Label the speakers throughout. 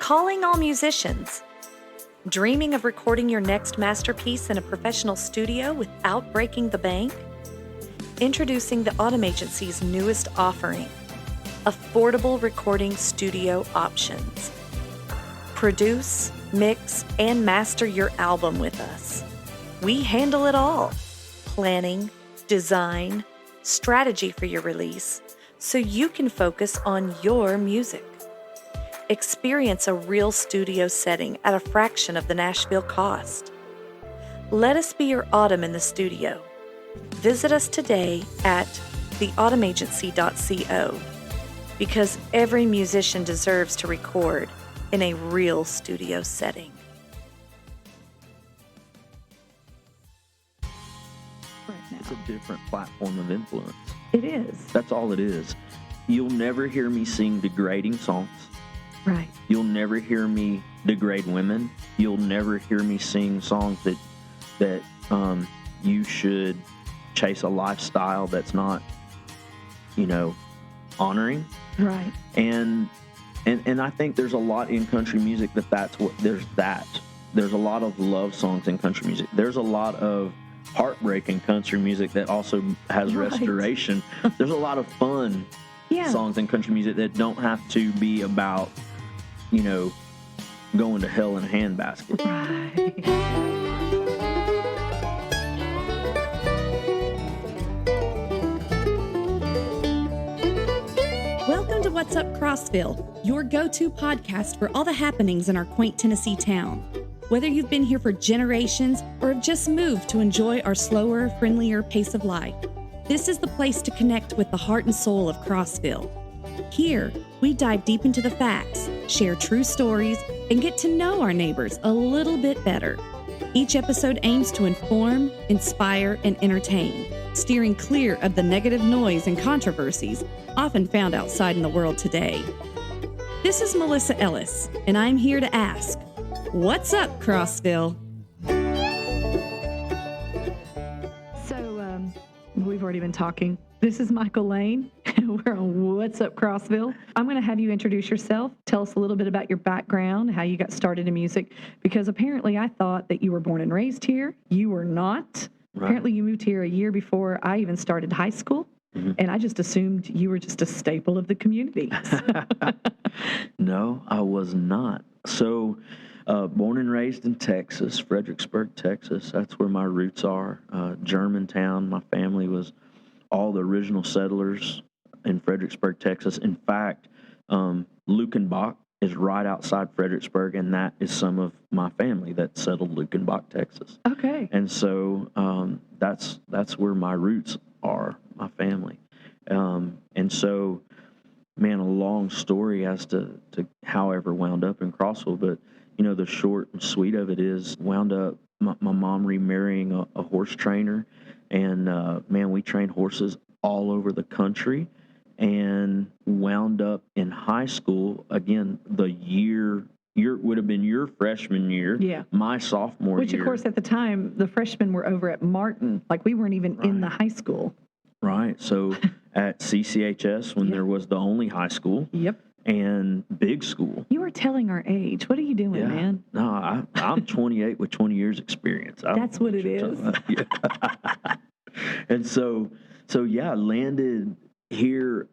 Speaker 1: Calling all musicians. Dreaming of recording your next masterpiece in a professional studio without breaking the bank? Introducing the Autumn Agency's newest offering, affordable recording studio options. Produce, mix, and master your album with us. We handle it all. Planning, design, strategy for your release, so you can focus on your music. Experience a real studio setting at a fraction of the Nashville cost. Let us be your Autumn in the studio. Visit us today at theautumnagency.co, because every musician deserves to record in a real studio setting.
Speaker 2: It's a different platform of influence.
Speaker 1: It is.
Speaker 2: That's all it is. You'll never hear me sing degrading songs.
Speaker 1: Right.
Speaker 2: You'll never hear me degrade women. You'll never hear me sing songs that you should chase a lifestyle that's not, honoring.
Speaker 1: Right.
Speaker 2: And I think there's a lot in country music that's what there's that. There's a lot of love songs in country music. There's a lot of heartbreak in country music that also has restoration. There's a lot of fun songs in country music that don't have to be about, going to hell in a handbasket.
Speaker 1: Right.
Speaker 3: Welcome to What's Up Crossville, your go-to podcast for all the happenings in our quaint Tennessee town. Whether you've been here for generations or have just moved to enjoy our slower, friendlier pace of life, this is the place to connect with the heart and soul of Crossville. Here, we dive deep into the facts, share true stories, and get to know our neighbors a little bit better. Each episode aims to inform, inspire, and entertain, steering clear of the negative noise and controversies often found outside in the world today. This is Melissa Ellis, and I'm here to ask, what's up, Crossville?
Speaker 1: So, we've already been talking. This is Michael Lane, and we're on What's Up Crossville. I'm going to have you introduce yourself. Tell us a little bit about your background, how you got started in music, because apparently I thought that you were born and raised here. You were not. Right. Apparently you moved here a year before I even started high school, and I just assumed you were just a staple of the community.
Speaker 2: No, I was not. So, born and raised in Texas, Fredericksburg, Texas. That's where my roots are. Germantown. My family was all the original settlers in Fredericksburg, Texas. In fact, Lukenbach is right outside Fredericksburg, and that is some of my family that settled Lukenbach, Texas.
Speaker 1: Okay.
Speaker 2: And so that's where my roots are, my family. And so, man, a long story as to how I ever wound up in Crossville, but the short and sweet of it is wound up my mom remarrying a horse trainer, and man, we trained horses all over the country, and wound up in high school again. The year would have been your freshman year, my sophomore year.
Speaker 1: Which, of course, at the time, the freshmen were over at Martin. Like, we weren't even in the high school.
Speaker 2: Right. So at CCHS, when there was the only high school.
Speaker 1: Yep.
Speaker 2: And big school.
Speaker 1: You were telling our age. What are you doing, man?
Speaker 2: No, I'm 28 with 20 years experience.
Speaker 1: That's what it is.
Speaker 2: And so landed here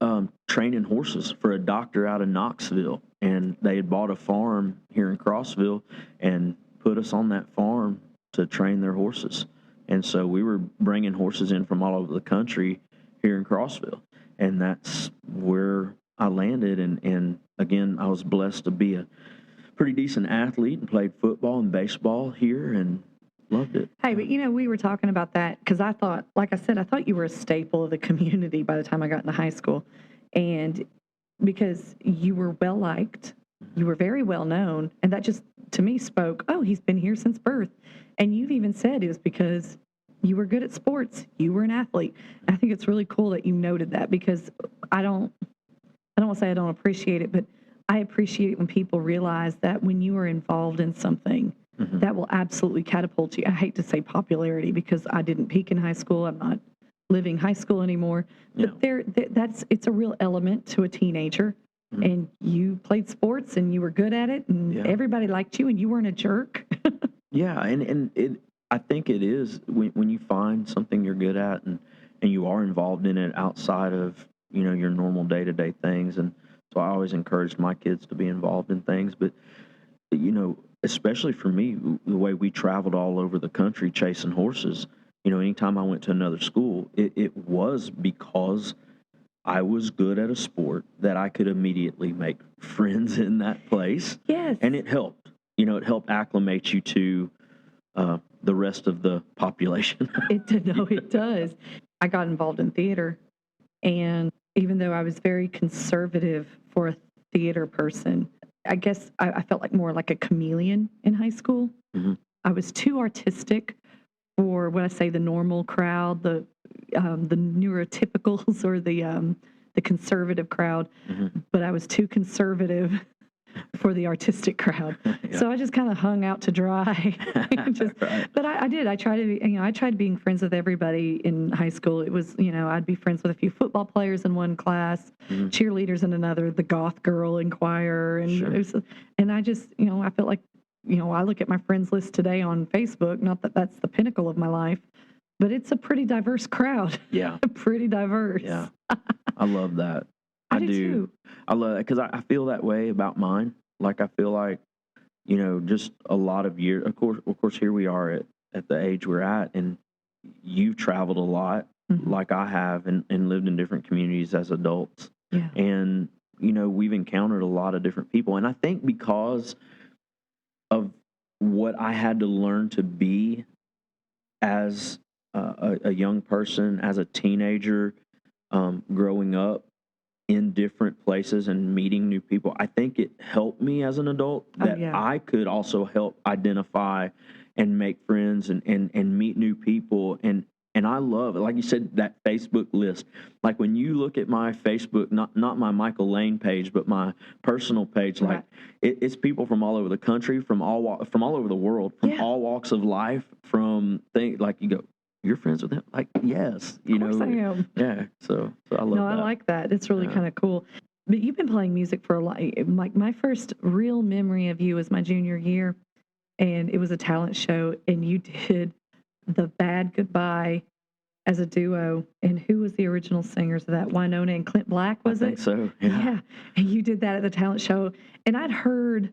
Speaker 2: training horses for a doctor out of Knoxville. And they had bought a farm here in Crossville and put us on that farm to train their horses. And so we were bringing horses in from all over the country here in Crossville. And that's where I landed, and again, I was blessed to be a pretty decent athlete and played football and baseball here and loved it.
Speaker 1: Hey, but we were talking about that because I thought, like I said, I thought you were a staple of the community by the time I got into high school. And because you were well-liked, you were very well-known, and that just, to me, spoke, he's been here since birth. And you've even said it was because you were good at sports. You were an athlete. And I think it's really cool that you noted that, because I don't want to say I don't appreciate it, but I appreciate it when people realize that when you are involved in something, that will absolutely catapult you. I hate to say popularity because I didn't peak in high school. I'm not living high school anymore. But it's a real element to a teenager
Speaker 3: and you played sports and you were good at it and everybody liked you and you weren't a jerk.
Speaker 2: Yeah, and I think it is when you find something you're good at and you are involved in it outside of, your normal day-to-day things. And so I always encouraged my kids to be involved in things. But, especially for me, the way we traveled all over the country chasing horses, anytime I went to another school, it was because I was good at a sport that I could immediately make friends in that place.
Speaker 3: Yes.
Speaker 2: And it helped. It helped acclimate you to the rest of the population.
Speaker 3: It does. I got involved in theater, and even though I was very conservative for a theater person, I guess I felt like more like a chameleon in high school.
Speaker 2: Mm-hmm.
Speaker 3: I was too artistic for what I say the normal crowd, the neurotypicals or the conservative crowd, but I was too conservative for the artistic crowd.
Speaker 2: Yeah.
Speaker 3: So I just kind of hung out to dry.
Speaker 2: Right.
Speaker 3: But I did. I tried to be, I tried being friends with everybody in high school. It was, I'd be friends with a few football players in one class, cheerleaders in another, the goth girl in choir. And
Speaker 2: Sure.
Speaker 3: it was, and I just, I felt like, I look at my friends list today on Facebook, not that that's the pinnacle of my life, but it's a pretty diverse crowd.
Speaker 2: Yeah.
Speaker 3: Pretty diverse.
Speaker 2: Yeah. I love that.
Speaker 3: I do too.
Speaker 2: I love that because I feel that way about mine. Like I feel like, just a lot of years. Of course, here we are at the age we're at, and you've traveled a lot, like I have, and lived in different communities as adults.
Speaker 3: Yeah.
Speaker 2: And we've encountered a lot of different people, and I think because of what I had to learn to be as a young person, as a teenager, growing up in different places and meeting new people, I think it helped me as an adult that I could also help identify and make friends and meet new people. And I love it. Like you said, that Facebook list. Like when you look at my Facebook, not my Michael Lane page, but my personal page, like it's people from all over the country, from all over the world, from all walks of life, from things like you go, you're friends with him? Like, yes.
Speaker 3: Of course I am.
Speaker 2: Yeah. So I love that.
Speaker 3: No, I like that. It's really kind of cool. But you've been playing music for a lot. Like my first real memory of you was my junior year, and it was a talent show, and you did The Bad Goodbye as a duo. And who was the original singers of that? Winona and Clint Black, was it?
Speaker 2: I think so. Yeah.
Speaker 3: And you did that at the talent show. And I'd heard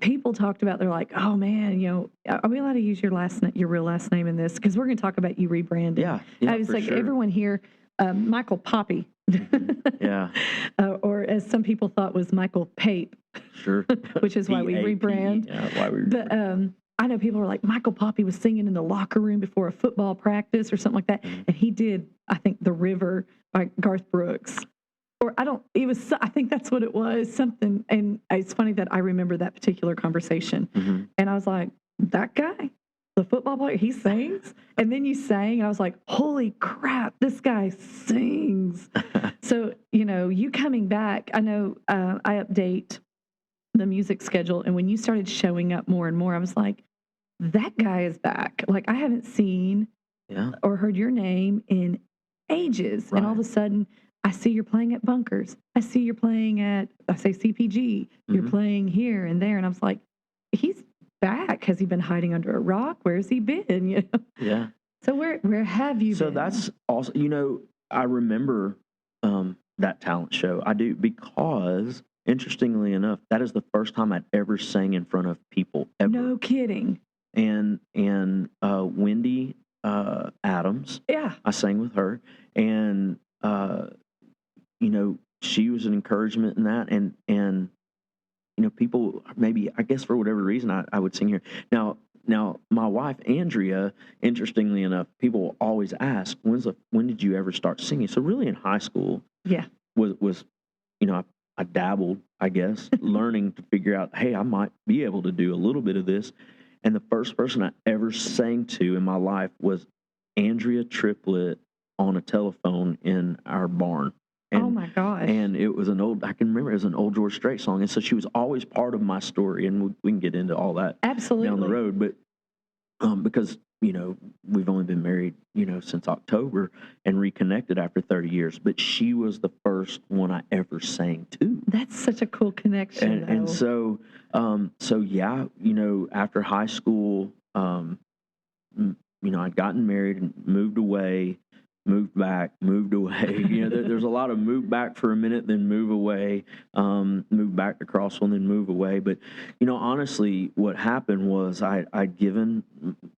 Speaker 3: people talked about, they're like, oh man, are we allowed to use your real last name in this? Because we're going to talk about you rebranding.
Speaker 2: Yeah.
Speaker 3: I was like, everyone here, Michael Poppy.
Speaker 2: Yeah.
Speaker 3: Or as some people thought was Michael Pape.
Speaker 2: Sure.
Speaker 3: Which is why we rebrand.
Speaker 2: Yeah, why we rebrand.
Speaker 3: But I know people are like, Michael Poppy was singing in the locker room before a football practice or something like that. And he did, I think, The River by Garth Brooks. Or I think that's what it was, something. And it's funny that I remember that particular conversation. And I was like, that guy, the football player, he sings? And then you sang, and I was like, holy crap, this guy sings. So, you coming back, I know I update the music schedule. And when you started showing up more and more, I was like, that guy is back. Like, I haven't seen or heard your name in ages. Right. And all of a sudden, I see you're playing at Bunkers. I see you're playing at, I say CPG. You're playing here and there. And I was like, he's back. Has he been hiding under a rock? Where's he been?
Speaker 2: Yeah.
Speaker 3: So where have you been?
Speaker 2: So that's also, I remember that talent show. I do, because interestingly enough, that is the first time I'd ever sang in front of people ever.
Speaker 3: No kidding.
Speaker 2: And Wendy Adams. Yeah. I sang with her. And she was an encouragement in that, and people, maybe, I guess for whatever reason, I would sing here. Now my wife Andrea, interestingly enough, people always ask, when did you ever start singing? So really in high school, was I dabbled, I guess, learning to figure out, hey, I might be able to do a little bit of this. And the first person I ever sang to in my life was Andrea Triplett on a telephone in our barn. And,
Speaker 3: oh my gosh.
Speaker 2: And it was I can remember it was an old George Strait song. And so she was always part of my story. And we can get into all that
Speaker 3: absolutely
Speaker 2: down the road. But because we've only been married, since October and reconnected after 30 years. But she was the first one I ever sang to.
Speaker 1: That's such a cool connection.
Speaker 2: And so yeah, after high school, I'd gotten married and moved away, moved back, moved away. There's a lot of move back for a minute, then move away, move back to Crossville, and then move away. But, honestly, what happened was I'd given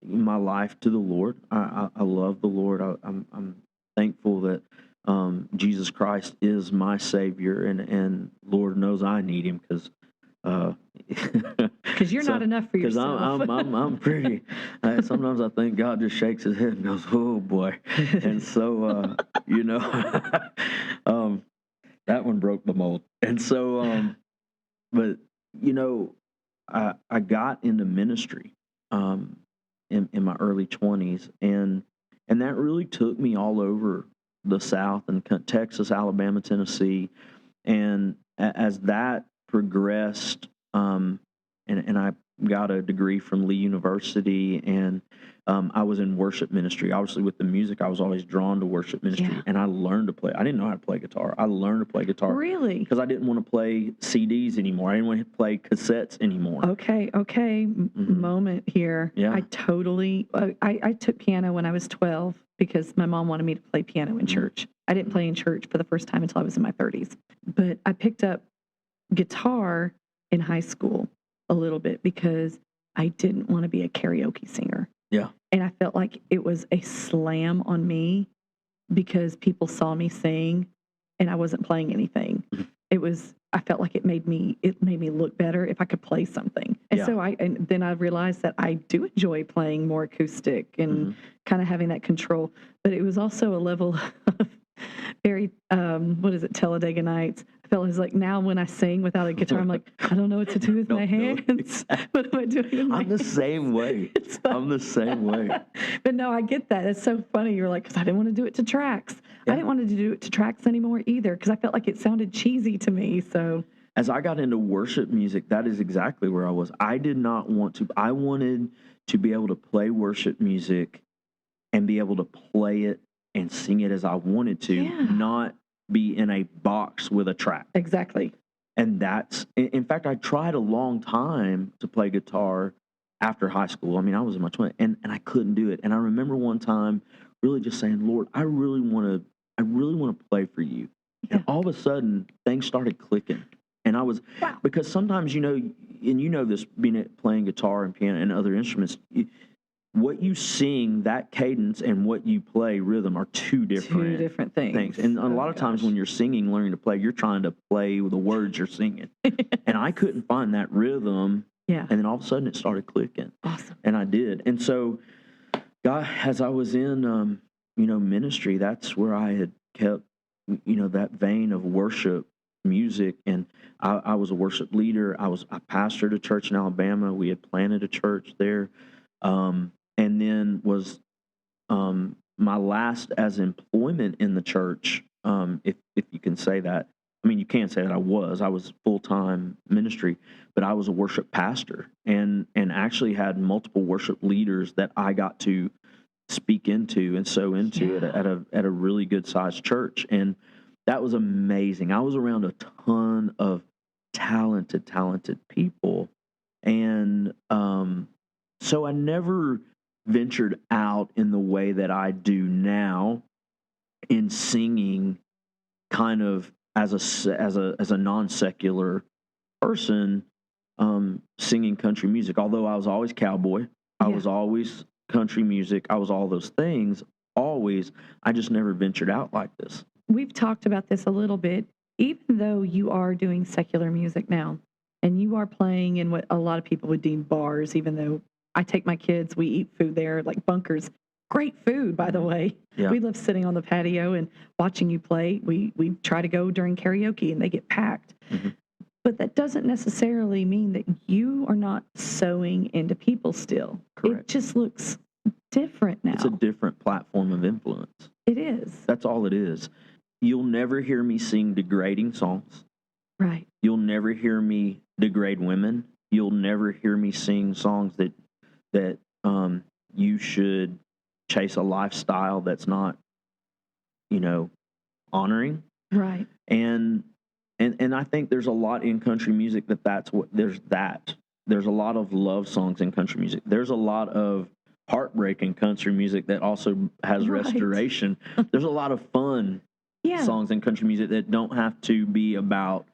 Speaker 2: my life to the Lord. I love the Lord. I'm thankful that Jesus Christ is my Savior, and Lord knows I need Him because
Speaker 1: you're not enough for yourself.
Speaker 2: Because I'm pretty. Sometimes I think God just shakes His head and goes, "Oh boy," and so that one broke the mold. And so, but I got into ministry in my early 20s, and that really took me all over the South and Texas, Alabama, Tennessee, and as that progressed, and I got a degree from Lee University, and I was in worship ministry. Obviously, with the music, I was always drawn to worship ministry, and I learned to play. I didn't know how to play guitar. I learned to play guitar.
Speaker 1: Really?
Speaker 2: Because I didn't want to play CDs anymore. I didn't want to play cassettes anymore.
Speaker 1: Okay. Moment here.
Speaker 2: Yeah.
Speaker 1: I took piano when I was 12 because my mom wanted me to play piano in church. I didn't play in church for the first time until I was in my 30s. But I picked up guitar in high school a little bit because I didn't want to be a karaoke singer.
Speaker 2: Yeah.
Speaker 1: And I felt like it was a slam on me because people saw me sing and I wasn't playing anything. I felt like it made me look better if I could play something. And so then I realized that I do enjoy playing more acoustic and kind of having that control. But it was also a level of very, Talladega Nights. I felt like now when I sing without a guitar, I'm like, I don't know what to do with my hands. What am I doing?
Speaker 2: I'm the same way. I'm the same way.
Speaker 1: But no, I get that. It's so funny. You're like, because I didn't want to do it to tracks. Yeah. I didn't want to do it to tracks anymore either because I felt like it sounded cheesy to me. So
Speaker 2: as I got into worship music, that is exactly where I was. I did not want to. I wanted to be able to play worship music and be able to play it and sing it as I wanted to, not be in a box with a track.
Speaker 1: Exactly.
Speaker 2: And in fact, I tried a long time to play guitar after high school. I mean, I was in my 20s, and I couldn't do it. And I remember one time really just saying, Lord, I really want to play for you. Yeah. And all of a sudden, things started clicking. And I was, because sometimes, this, playing guitar and piano and other instruments, what you sing, that cadence, and what you play, rhythm, are two different
Speaker 1: things.
Speaker 2: And a lot of times when you're singing, learning to play, you're trying to play with the words you're singing. And I couldn't find that rhythm.
Speaker 1: Yeah. And
Speaker 2: then all of a sudden it started clicking.
Speaker 1: Awesome.
Speaker 2: And I did. And so, God, as I was in, ministry, that's where I had kept, that vein of worship music. And I was a worship leader. I pastored a church in Alabama. We had planted a church there. And then was my last as employment in the church, if you can say that. I mean, you can't say that I was full-time ministry, but I was a worship pastor and actually had multiple worship leaders that I got to speak into and sow into at a really good-sized church. And that was amazing. I was around a ton of talented people. And so I never ventured out in the way that I do now in singing kind of as a non-secular person, singing country music. Although I was always cowboy, I was always country music, I was all those things, always. I just never ventured out like this.
Speaker 1: We've talked about this a little bit. Even though you are doing secular music now, and you are playing in what a lot of people would deem bars, even though I take my kids, we eat food there, like Bunkers. Great food, by the way. Yeah. We love sitting on the patio and watching you play. We try to go during karaoke, and they get packed. Mm-hmm. But that doesn't necessarily mean that you are not sowing into people still. Correct. It just looks different now.
Speaker 2: It's a different platform of influence.
Speaker 1: It is.
Speaker 2: That's all it is. You'll never hear me sing degrading songs.
Speaker 1: Right.
Speaker 2: You'll never hear me degrade women. You'll never hear me sing songs that you should chase a lifestyle that's not, honoring.
Speaker 3: Right.
Speaker 2: And I think there's a lot in country music that's what there's a lot of love songs in country music. There's a lot of heartbreak in country music that also has
Speaker 3: Right.
Speaker 2: restoration. There's a lot of fun songs in country music that don't have to be about,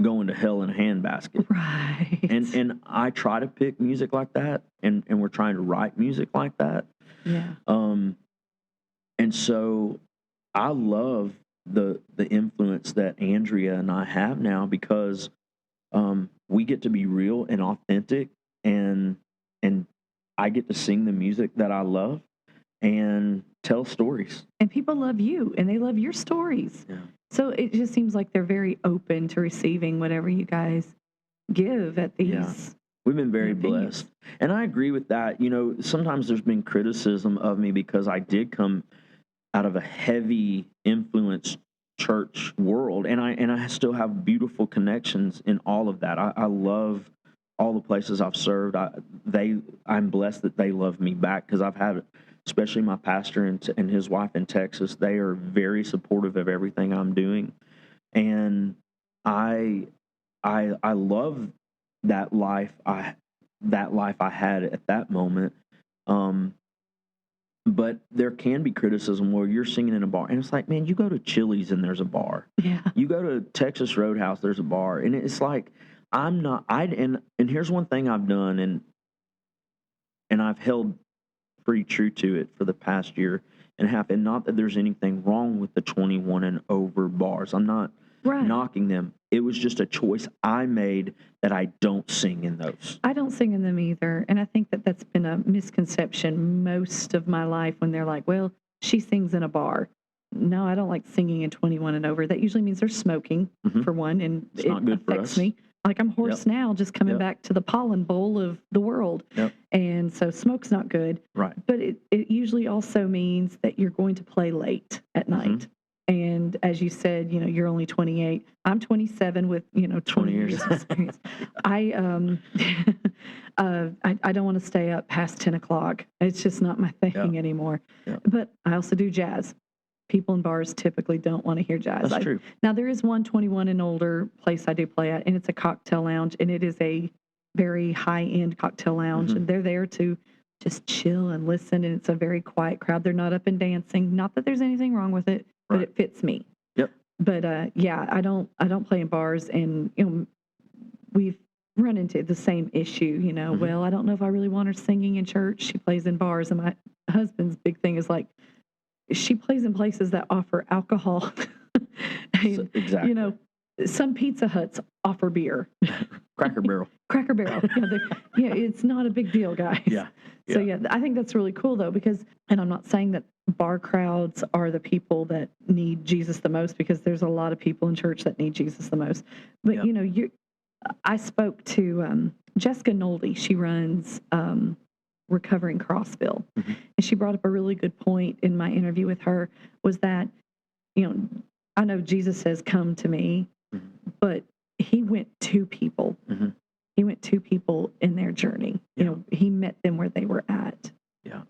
Speaker 2: going to hell in a handbasket.
Speaker 3: Right.
Speaker 2: And I try to pick music like that, and we're trying to write music like that.
Speaker 3: Yeah.
Speaker 2: And so I love the influence that Andrea and I have now, because we get to be real and authentic, and I get to sing the music that I love and tell stories.
Speaker 3: And people love you, and they love your stories.
Speaker 2: Yeah.
Speaker 3: So it just seems like they're very open to receiving whatever you guys give at these.
Speaker 2: Yeah. We've been very
Speaker 3: venues.
Speaker 2: blessed. And I agree with that. Sometimes there's been criticism of me because I did come out of a heavy influence church world, and I still have beautiful connections in all of that. I love all the places I've served. I'm blessed that they love me back, because I've had, especially my pastor and his wife in Texas, they are very supportive of everything I'm doing, and I love that life I had at that moment. But there can be criticism where you're singing in a bar, and it's like, man, you go to Chili's and there's a bar.
Speaker 3: Yeah.
Speaker 2: You go to Texas Roadhouse, there's a bar, and it's like, and here's one thing I've done, and I've held pretty true to it for the past year and a half. And not that there's anything wrong with the 21 and over bars. I'm not knocking them. It was just a choice I made that I don't sing in those.
Speaker 3: I don't sing in them either. And I think that that's been a misconception most of my life, when they're like, well, she sings in a bar. No, I don't like singing in 21 and over. That usually means they're smoking, for one, and
Speaker 2: it's not good
Speaker 3: affects
Speaker 2: for us.
Speaker 3: me. Like, I'm hoarse now, just coming back to the pollen bowl of the world.
Speaker 2: Yep.
Speaker 3: And so smoke's not good.
Speaker 2: Right.
Speaker 3: But it usually also means that you're going to play late at night. And as you said, you're only 28. I'm 27 with, 20 years of experience. I don't want to stay up past 10 o'clock. It's just not my thing anymore. Yeah. But I also do jazz. People in bars typically don't want to hear jazz.
Speaker 2: That's true.
Speaker 3: Now, there is one 21 and older place I do play at, and it's a cocktail lounge, and it is a very high-end cocktail lounge, and they're there to just chill and listen, and it's a very quiet crowd. They're not up and dancing. Not that there's anything wrong with it, but it fits me.
Speaker 2: Yep.
Speaker 3: But I don't play in bars, and we've run into the same issue. Well, I don't know if I really want her singing in church. She plays in bars, and my husband's big thing is like, she plays in places that offer alcohol. And,
Speaker 2: exactly.
Speaker 3: Some Pizza Huts offer beer.
Speaker 2: Cracker Barrel.
Speaker 3: Cracker Barrel. It's not a big deal, guys.
Speaker 2: Yeah.
Speaker 3: So, I think that's really cool, though, because, and I'm not saying that bar crowds are the people that need Jesus the most, because there's a lot of people in church that need Jesus the most. But, I spoke to Jessica Nolde. She runs Recovering Crossville. And she brought up a really good point in my interview with her, was that, I know Jesus says, come to me, but he went to people. He went to people in their journey. He met them where they were at.
Speaker 2: Yeah.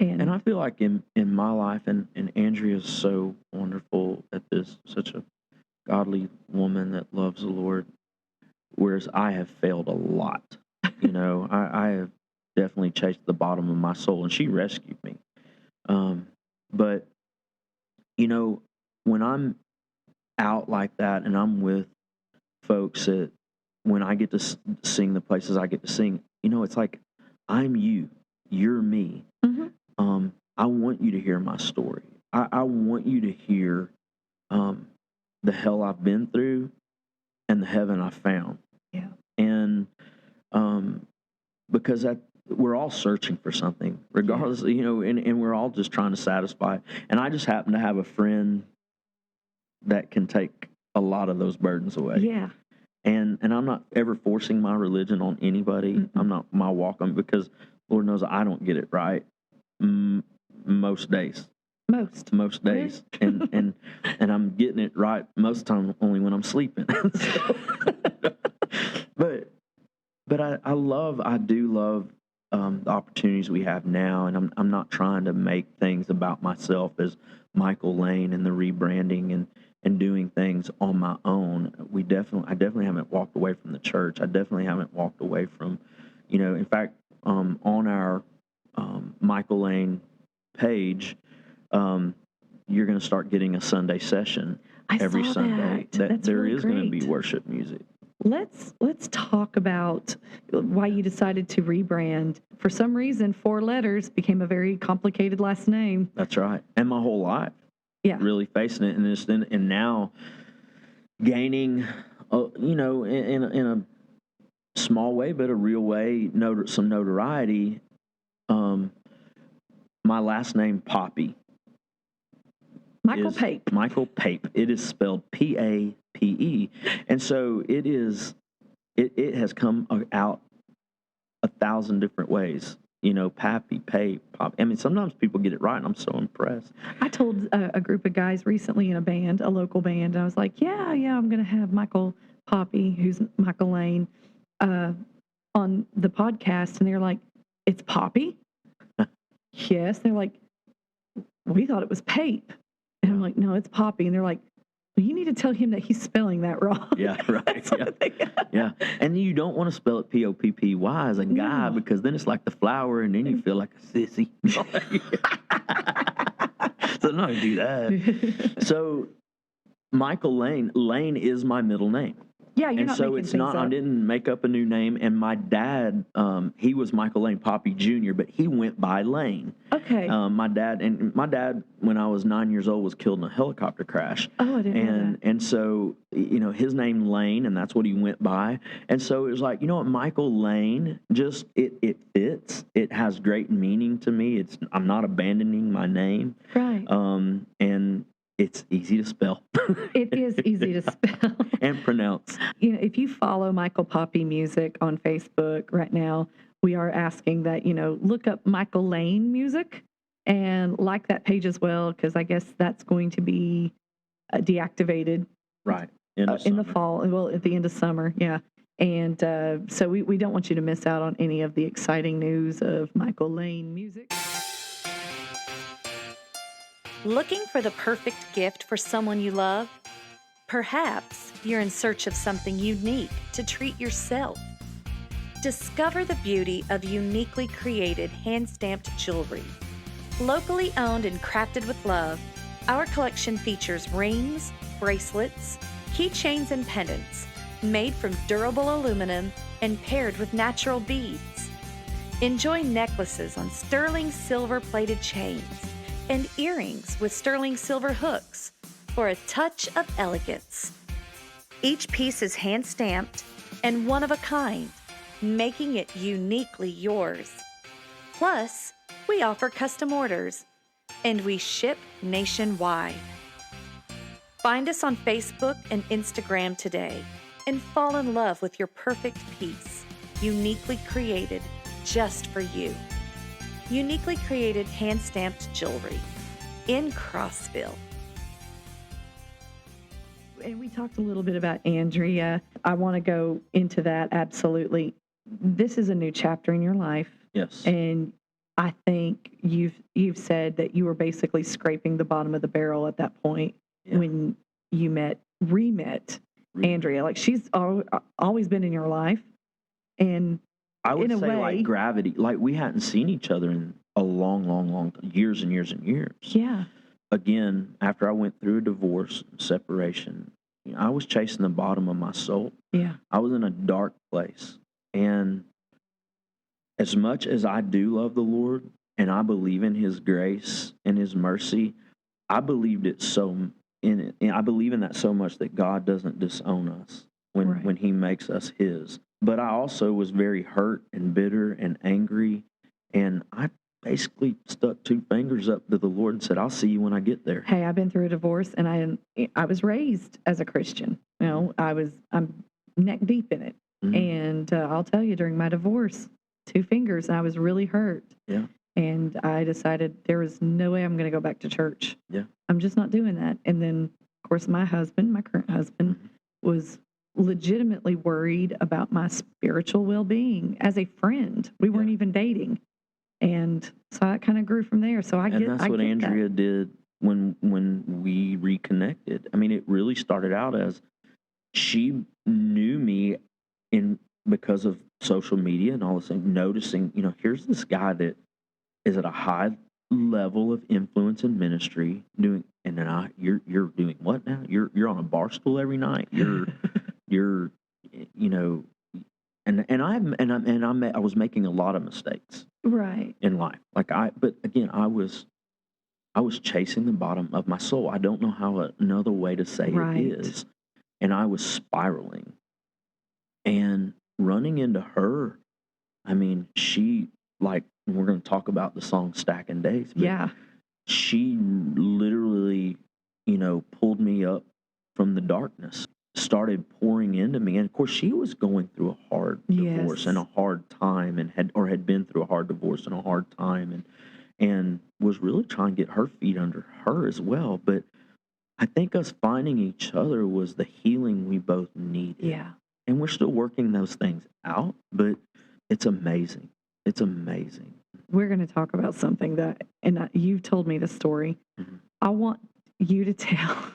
Speaker 3: And
Speaker 2: I feel like in my life, and Andrea's so wonderful at this, such a godly woman that loves the Lord, whereas I have failed a lot. I have definitely chased the bottom of my soul, and she rescued me. But, when I'm out like that and I'm with folks that, when I get to sing the places I get to sing, it's like, I'm you, you're me. I want you to hear my story. I want you to hear the hell I've been through and the heaven I found.
Speaker 3: Yeah.
Speaker 2: And because we're all searching for something, regardless, and we're all just trying to satisfy. And I just happen to have a friend that can take a lot of those burdens away.
Speaker 3: Yeah.
Speaker 2: And I'm not ever forcing my religion on anybody. I'm not my walk on, because Lord knows I don't get it right most days. Most days, and I'm getting it right most of the time only when I'm sleeping. But I do love the opportunities we have now, and I'm not trying to make things about myself as Michael Lane and the rebranding and doing things on my own. I definitely haven't walked away from the church. I definitely haven't walked away from, in fact, on our Michael Lane page, you're going to start getting a Sunday session every Sunday.
Speaker 3: That's
Speaker 2: there
Speaker 3: really
Speaker 2: is going to be
Speaker 3: great.
Speaker 2: worship music.
Speaker 3: Let's talk about why you decided to rebrand. For some reason, 4 letters became a very complicated last name.
Speaker 2: That's right. And my whole life, really facing it, and now gaining, in a small way, but a real way, some notoriety. My last name, Poppy.
Speaker 3: Michael Pape.
Speaker 2: Michael Pape. It is spelled Pape, and so it is. It has come out 1,000 different ways. Pappy, Pape, Pop. I mean, sometimes people get it right, and I'm so impressed.
Speaker 3: I told a group of guys recently in a band, a local band, and I was like, yeah, I'm going to have Michael Poppy, who's Michael Lane, on the podcast, and they're like, it's Poppy? Yes. They're like, we thought it was Pape. And I'm like, no, it's Poppy. And they're like, well, you need to tell him that he's spelling that wrong.
Speaker 2: Yeah, right. Yeah. And you don't want to spell it Poppy as a guy, because then it's like the flower, and then you feel like a sissy. So I'm not going to do that. So Michael Lane is my middle name.
Speaker 3: Yeah, you're
Speaker 2: and
Speaker 3: not
Speaker 2: so
Speaker 3: making
Speaker 2: it's
Speaker 3: things
Speaker 2: not.
Speaker 3: up.
Speaker 2: I didn't make up a new name. And my dad, he was Michael Lane Poppy Jr., but he went by Lane.
Speaker 3: Okay.
Speaker 2: My dad, when I was 9 years old, was killed in a helicopter crash.
Speaker 3: Oh, I didn't know that.
Speaker 2: And so his name Lane, and that's what he went by. And so it was like, Michael Lane, just it fits. It has great meaning to me. I'm not abandoning my name.
Speaker 3: Right.
Speaker 2: And it's easy to spell.
Speaker 3: It is easy to spell.
Speaker 2: And pronounce.
Speaker 3: If you follow Michael Poppy Music on Facebook right now, we are asking that, look up Michael Lane Music and like that page as well, because I guess that's going to be deactivated.
Speaker 2: Right.
Speaker 3: In the fall. Well, at the end of summer. Yeah. And so we don't want you to miss out on any of the exciting news of Michael Lane Music.
Speaker 1: Looking for the perfect gift for someone you love? Perhaps you're in search of something unique to treat yourself. Discover the beauty of uniquely created hand-stamped jewelry. Locally owned and crafted with love, our collection features rings, bracelets, keychains, and pendants made from durable aluminum and paired with natural beads. Enjoy necklaces on sterling silver-plated chains and earrings with sterling silver hooks for a touch of elegance. Each piece is hand-stamped and one of a kind, making it uniquely yours. Plus, we offer custom orders, and we ship nationwide. Find us on Facebook and Instagram today and fall in love with your perfect piece, uniquely created just for you. Uniquely created hand-stamped jewelry in Crossville.
Speaker 3: And we talked a little bit about Andrea. I want to go into that absolutely. This is a new chapter in your life.
Speaker 2: Yes.
Speaker 3: And I think you've said that you were basically scraping the bottom of the barrel at that point when you re-met Andrea. Like, she's always been in your life. And
Speaker 2: I would
Speaker 3: in a
Speaker 2: say,
Speaker 3: way,
Speaker 2: like gravity. Like, we hadn't seen each other in a long years and years and years.
Speaker 3: Yeah.
Speaker 2: Again, after I went through a divorce, separation, I was chasing the bottom of my soul.
Speaker 3: Yeah.
Speaker 2: I was in a dark place. And as much as I do love the Lord and I believe in His grace and His mercy, I believed it and I believe in that so much that God doesn't disown us when He makes us His. But I also was very hurt and bitter and angry, and I basically stuck 2 fingers up to the Lord and said, I'll see you when I get there.
Speaker 3: Hey, I've been through a divorce, and I was raised as a Christian. I'm neck deep in it.
Speaker 2: Mm-hmm.
Speaker 3: And I'll tell you, during my divorce, 2 fingers, and I was really hurt.
Speaker 2: Yeah.
Speaker 3: And I decided there was no way I'm going to go back to church.
Speaker 2: Yeah.
Speaker 3: I'm just not doing that. And then, of course, my current husband, was
Speaker 4: legitimately worried about my spiritual well-being as a friend. We weren't even dating. And so that kind of grew from there. So
Speaker 2: And that's what Andrea did when we reconnected. I mean, it really started out as she knew me because of social media and all this thing, noticing, here's this guy that is at a high level of influence in ministry doing, and then you're doing what now? You're on a bar stool every night. You're I was making a lot of mistakes
Speaker 4: right
Speaker 2: in life. But again, I was chasing the bottom of my soul. I don't know how another way to say it is. And I was spiraling and running into her. I mean, we're going to talk about the song Stackin Days. But she literally, pulled me up from the darkness, started pouring into me. And of course, she was going through a hard divorce and a hard time and had been through a hard divorce and a hard time and was really trying to get her feet under her as well. But I think us finding each other was the healing we both needed.
Speaker 4: Yeah.
Speaker 2: And we're still working those things out, but it's amazing. It's amazing.
Speaker 4: We're going to talk about something you've told me the story.
Speaker 2: Mm-hmm.
Speaker 4: I want you to tell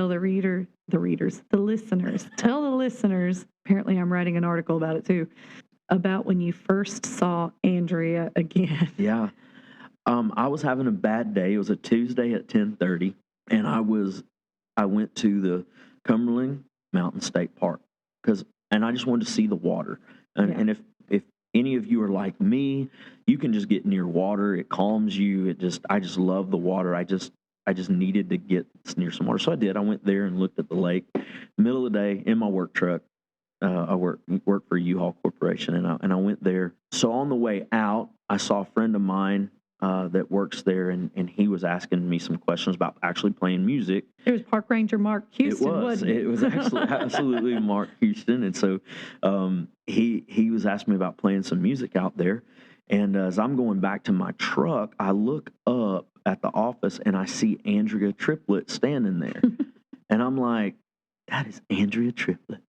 Speaker 4: the listeners, tell the listeners, apparently I'm writing an article about it too, about when you first saw Andrea again.
Speaker 2: Yeah. I was having a bad day. It was a Tuesday at 10:30, and I went to the Cumberland Mountain State Park and I just wanted to see the water. And if any of you are like me, you can just get near water. It calms you. I just love the water. I just needed to get near some water. So I did. I went there and looked at the lake. Middle of the day in my work truck. I work for U-Haul Corporation, and I went there. So on the way out, I saw a friend of mine that works there, and he was asking me some questions about actually playing music.
Speaker 4: It was Park Ranger Mark Houston, wasn't it?
Speaker 2: It was actually absolutely Mark Houston, and so he was asking me about playing some music out there. And as I'm going back to my truck, I look up at the office, and I see Andrea Triplett standing there. And I'm like, that is Andrea Triplett.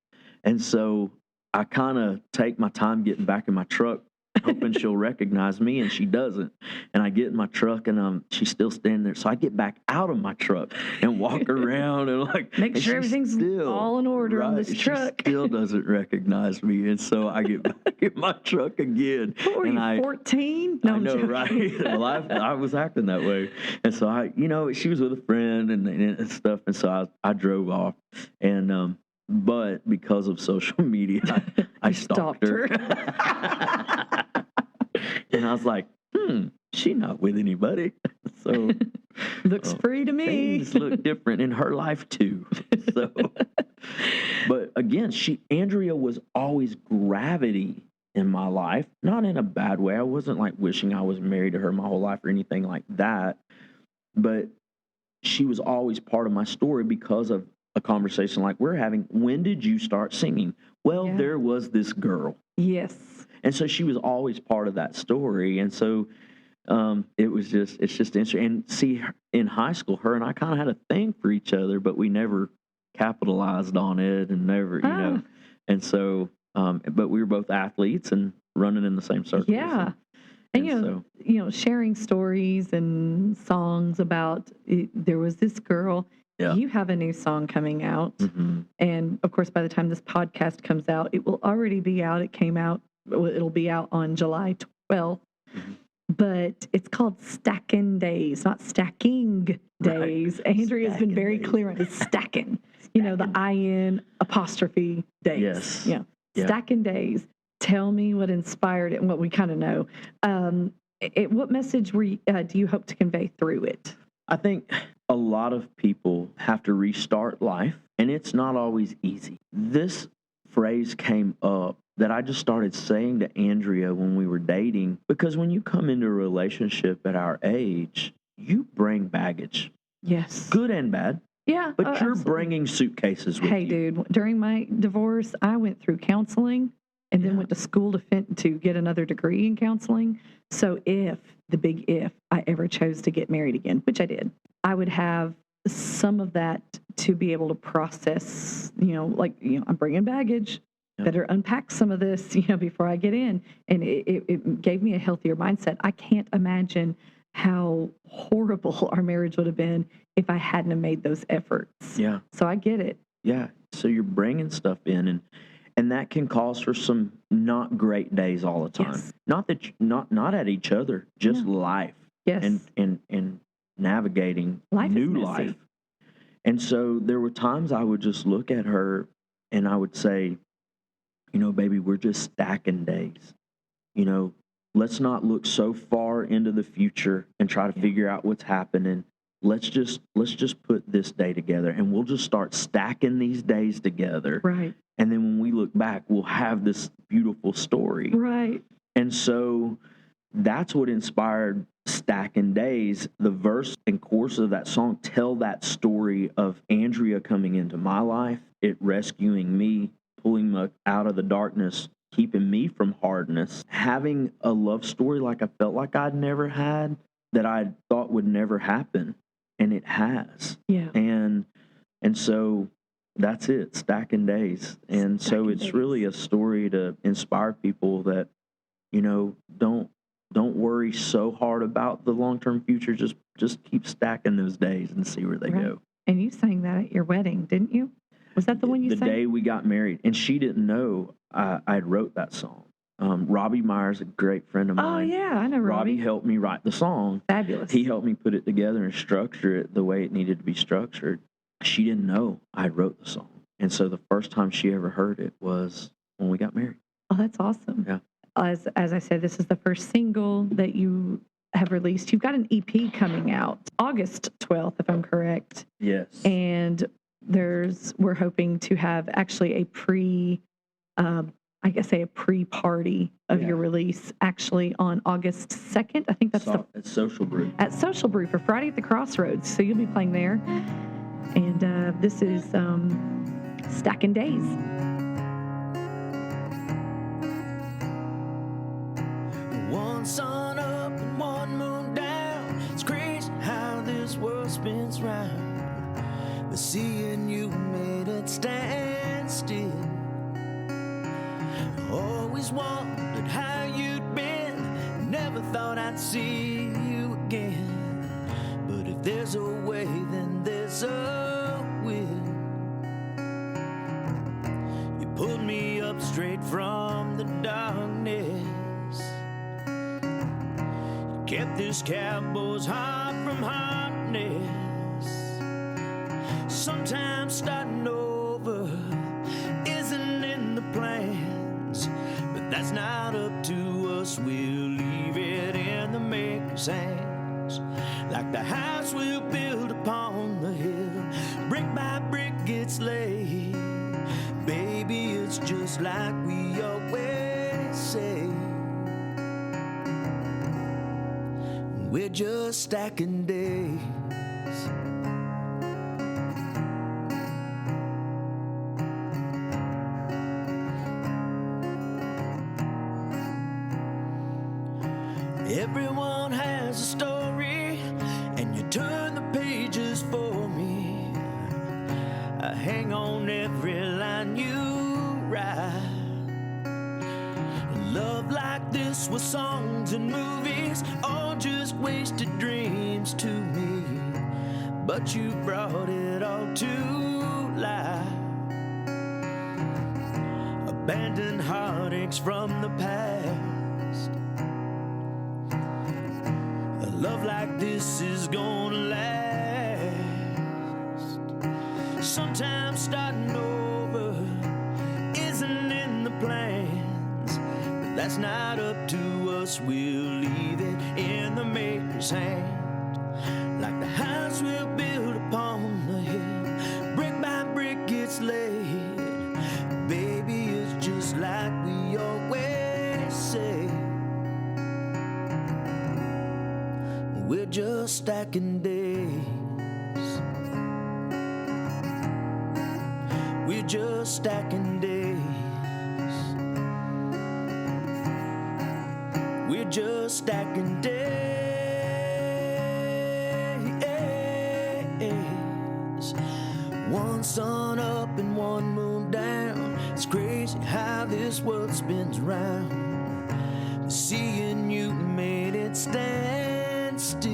Speaker 2: And so I kind of take my time getting back in my truck, hoping she'll recognize me, and she doesn't. And I get in my truck, and she's still standing there. So I get back out of my truck and walk around and
Speaker 4: make sure everything's all in order on this truck.
Speaker 2: She still doesn't recognize me, and so I get back in my truck again.
Speaker 4: What were you, 14? No,
Speaker 2: I know, right? Well, I was acting that way, and so she was with a friend and stuff, and so I drove off, and but because of social media, I stalked her. And I was like, she's not with anybody. So
Speaker 4: looks free to me.
Speaker 2: Things look different in her life too. So, but again, Andrea was always gravity in my life, not in a bad way. I wasn't like wishing I was married to her my whole life or anything like that. But she was always part of my story because of a conversation like we're having. When did you start singing? Well, there was this girl.
Speaker 4: Yes.
Speaker 2: And so she was always part of that story. And so it's just interesting. And see, in high school, her and I kind of had a thing for each other, but we never capitalized on it and never, And so, but we were both athletes and running in the same circles.
Speaker 4: Yeah. And sharing stories and songs about there was this girl. Yeah. You have a new song coming out. Mm-hmm. And of course, by the time this podcast comes out, it will already be out. It'll be out on July 12th. Mm-hmm. But it's called Stackin Days, not Stacking Days. Right. Andrea has been very clear on it. It's Stackin. The IN apostrophe days.
Speaker 2: Yes.
Speaker 4: Yeah. Stackin Days. Tell me what inspired it and what we kind of know. What message do you hope to convey through it?
Speaker 2: I think a lot of people have to restart life, and it's not always easy. This phrase came up that I just started saying to Andrea when we were dating, because when you come into a relationship at our age, you bring baggage.
Speaker 4: Yes.
Speaker 2: Good and bad.
Speaker 4: Yeah.
Speaker 2: But you're
Speaker 4: absolutely.
Speaker 2: bringing suitcases with you.
Speaker 4: Hey, dude, during my divorce, I went through counseling and then went to school to get another degree in counseling. So if I ever chose to get married again, which I did, I would have some of that to be able to process, I'm bringing baggage. Better unpack some of this, before I get in. And it gave me a healthier mindset. I can't imagine how horrible our marriage would have been if I hadn't have made those efforts.
Speaker 2: Yeah.
Speaker 4: So I get it.
Speaker 2: Yeah. So you're bringing stuff in, and that can cause for some not great days all the time.
Speaker 4: Yes.
Speaker 2: Not at each other, just life.
Speaker 4: Yes.
Speaker 2: And navigating
Speaker 4: life
Speaker 2: new
Speaker 4: is
Speaker 2: life. And so there were times I would just look at her and I would say, baby, we're just stacking days. Let's not look so far into the future and try to figure out what's happening. Let's just put this day together, and we'll just start stacking these days together.
Speaker 4: Right.
Speaker 2: And then when we look back, we'll have this beautiful story.
Speaker 4: Right.
Speaker 2: And so that's what inspired Stackin Days. The verse and chorus of that song tell that story of Andrea coming into my life, it rescuing me, pulling me out of the darkness, keeping me from hardness, having a love story like I felt like I'd never had, that I thought would never happen, and it has.
Speaker 4: Yeah.
Speaker 2: And so that's it, Stackin Days. And so it's really a story to inspire people that, don't worry so hard about the long-term future. Just keep stacking those days and see where they go.
Speaker 4: And you sang that at your wedding, didn't you? Was that the one you sang?
Speaker 2: The day we got married. And she didn't know I wrote that song. Robbie Meyer's a great friend of mine.
Speaker 4: Oh, yeah, I know Robbie.
Speaker 2: Robbie helped me write the song.
Speaker 4: Fabulous.
Speaker 2: He helped me put it together and structure it the way it needed to be structured. She didn't know I wrote the song. And so the first time she ever heard it was when we got married.
Speaker 4: Oh, that's awesome.
Speaker 2: Yeah.
Speaker 4: As I said, this is the first single that you have released. You've got an EP coming out August 12th, if I'm correct.
Speaker 2: Yes.
Speaker 4: And we're hoping to have actually a pre-party of your release actually on August 2nd. I think that's
Speaker 2: at Social Brew.
Speaker 4: At Social Brew for Friday at the Crossroads. So you'll be playing there. And this is Stackin Days.
Speaker 5: One sun up and one moon down. It's crazy how this world spins round. But seeing you made it stand still. Always wondered how you'd been. Never thought I'd see you again. But if there's a way, then there's a will. You pulled me up straight from the darkness. Kept this cowboy's heart from hardness. Sometimes starting over isn't in the plans, but that's not up to us. We'll leave it in the maker's hands. Like the house we'll build upon the hill, brick by brick gets laid. Baby, it's just like we always say. We're just stacking days. Everyone has a story, and you turn the pages for me. I hang on every line you write. Love like this was songs and movies, all just wasted dreams to me. But you brought it all to life. Abandoned heartaches from the past. A love like this is gonna last. Sometimes starting over isn't in the plans, but that's not up to us. We'll leave it in the maker's hand. Like the house we'll build upon the hill, brick by brick gets laid. Baby, it's just like we always say. We're just stacking days. We're just stacking days. We're just stacking days. how this world spins round. But seeing you made it stand still.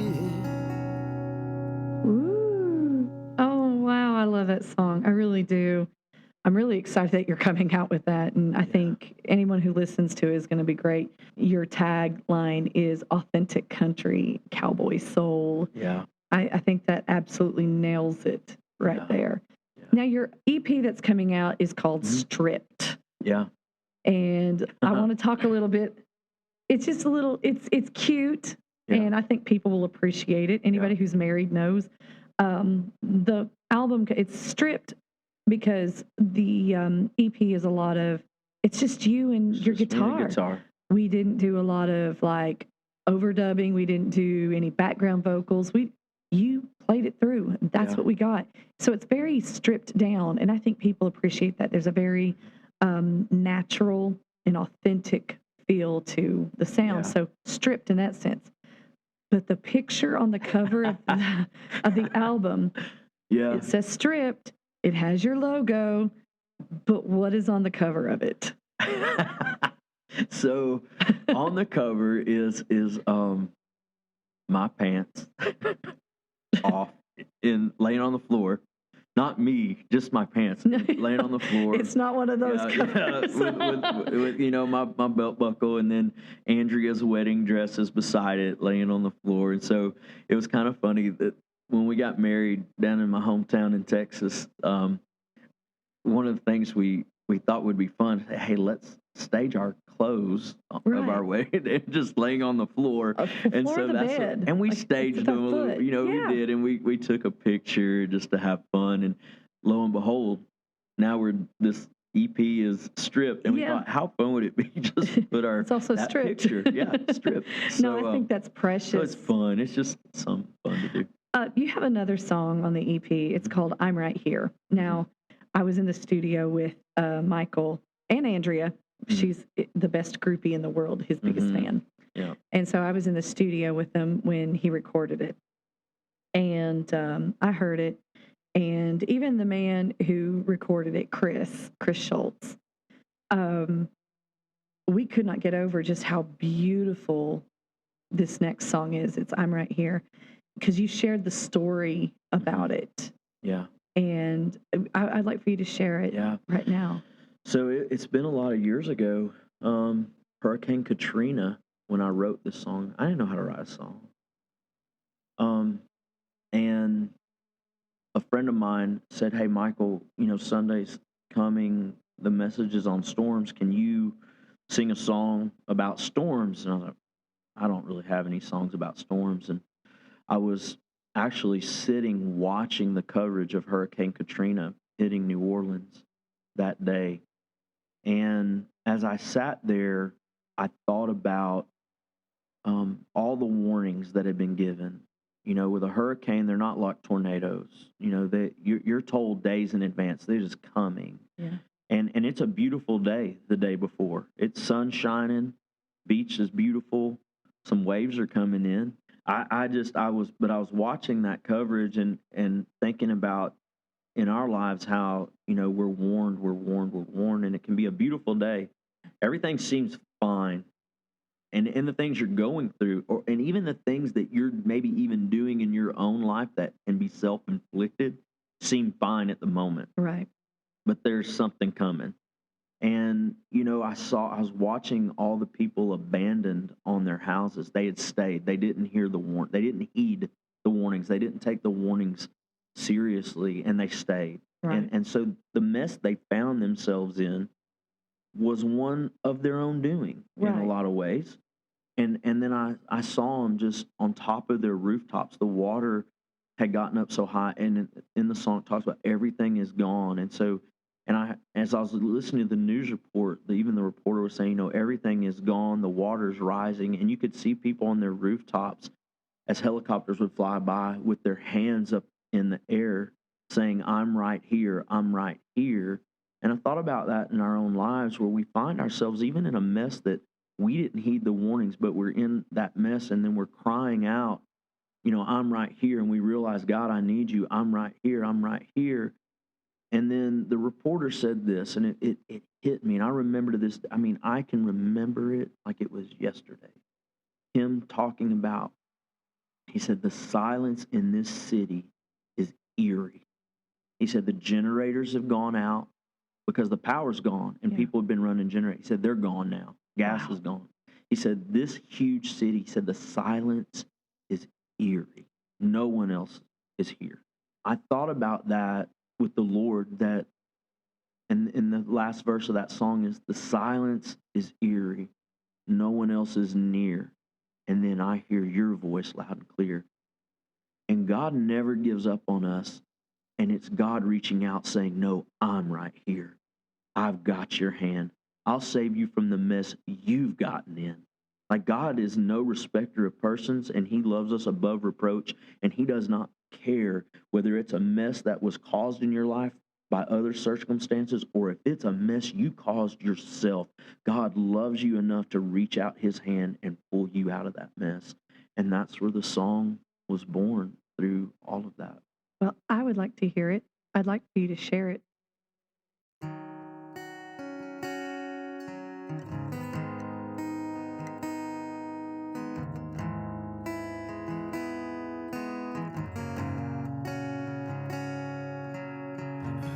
Speaker 4: Ooh. Oh, wow. I love that song. I really do. I'm really excited that you're coming out with that. And I think anyone who listens to it is going to be great. Your tagline is authentic country, cowboy soul.
Speaker 2: Yeah.
Speaker 4: I think that absolutely nails it right there.
Speaker 2: Yeah.
Speaker 4: Now, your EP that's coming out is called Stripped.
Speaker 2: Yeah.
Speaker 4: And I want to talk a little bit. It's just a little, it's cute. Yeah. And I think people will appreciate it. Anybody who's married knows. The album, it's stripped because the EP is a lot of, it's just you and your guitar. We didn't do a lot of like overdubbing. We didn't do any background vocals. You played it through. That's what we got. So it's very stripped down. And I think people appreciate that. There's a very natural and authentic feel to the sound. So stripped in that sense. But the picture on the cover of the album, it says stripped. It has your logo, but what is on the cover of it?
Speaker 2: So on the cover is my pants off laying on the floor. Not me, just my pants laying on the floor.
Speaker 4: It's not one of those covers.
Speaker 2: With my belt buckle, and then Andrea's wedding dress is beside it, laying on the floor. And so it was kind of funny that when we got married down in my hometown in Texas, one of the things we thought would be fun, hey, let's stage our clothes of our wedding and just laying on the floor. And so and we staged them a little, we did, and we took a picture just to have fun, and lo and behold, now this EP is stripped, and we thought, how fun would it be just to put
Speaker 4: it's also stripped
Speaker 2: picture, stripped. So,
Speaker 4: no, I think that's precious.
Speaker 2: So it's fun. It's just some fun to do.
Speaker 4: You have another song on the EP. It's called "I'm Right Here." Now, I was in the studio with Michael and Andrea. She's the best groupie in the world, his biggest fan.
Speaker 2: Yeah.
Speaker 4: And so I was in the studio with them when he recorded it. And I heard it. And even the man who recorded it, Chris Schultz, we could not get over just how beautiful this next song is. It's "I'm Right Here," because you shared the story about it.
Speaker 2: Yeah.
Speaker 4: And I'd like for you to share it right now.
Speaker 2: So it's been a lot of years ago. Hurricane Katrina, when I wrote this song, I didn't know how to write a song. And a friend of mine said, hey, Michael, Sunday's coming. The message is on storms. Can you sing a song about storms? And I was like, I don't really have any songs about storms. And I was actually sitting watching the coverage of Hurricane Katrina hitting New Orleans that day. And as I sat there, I thought about all the warnings that had been given. With a hurricane, they're not like tornadoes. You're told days in advance. They're just coming.
Speaker 4: Yeah.
Speaker 2: And it's a beautiful day the day before. It's sun shining. Beach is beautiful. Some waves are coming in. I was watching that coverage and thinking about in our lives how, we're warned, and it can be a beautiful day. Everything seems fine. And the things you're going through, and even the things that you're maybe even doing in your own life that can be self-inflicted, seem fine at the moment.
Speaker 4: Right.
Speaker 2: But there's something coming. And, I was watching all the people abandoned on their houses. They had stayed. They didn't hear they didn't heed the warnings. They didn't take the warnings seriously, and they stayed.
Speaker 4: Right.
Speaker 2: And so the mess they found themselves in was one of their own doing in a lot of ways. And then I saw them just on top of their rooftops. The water had gotten up so high, and in the song it talks about everything is gone. And so, as I was listening to the news report, even the reporter was saying, everything is gone, the water's rising, and you could see people on their rooftops as helicopters would fly by with their hands up in the air saying, I'm right here, I'm right here. And I thought about that in our own lives where we find ourselves even in a mess that we didn't heed the warnings, but we're in that mess, and then we're crying out, I'm right here, and we realize, God, I need you, I'm right here, I'm right here. And then the reporter said this, and it hit me. And I remember to this, I mean, I can remember it like it was yesterday. Him talking about, he said, the silence in this city is eerie. He said, the generators have gone out because the power's gone and people have been running generators. He said, they're gone now. Gas is gone. He said, this huge city, he said, the silence is eerie. No one else is here. I thought about that with the Lord, that, and in the last verse of that song is, the silence is eerie. No one else is near. And then I hear your voice loud and clear. And God never gives up on us. And it's God reaching out saying, no, I'm right here. I've got your hand. I'll save you from the mess you've gotten in. Like, God is no respecter of persons, and he loves us above reproach, and he does not care whether it's a mess that was caused in your life by other circumstances or if it's a mess you caused yourself. God loves you enough to reach out his hand and pull you out of that mess. And that's where the song was born, through all of that.
Speaker 4: Well, I would like to hear it. I'd like for you to share it.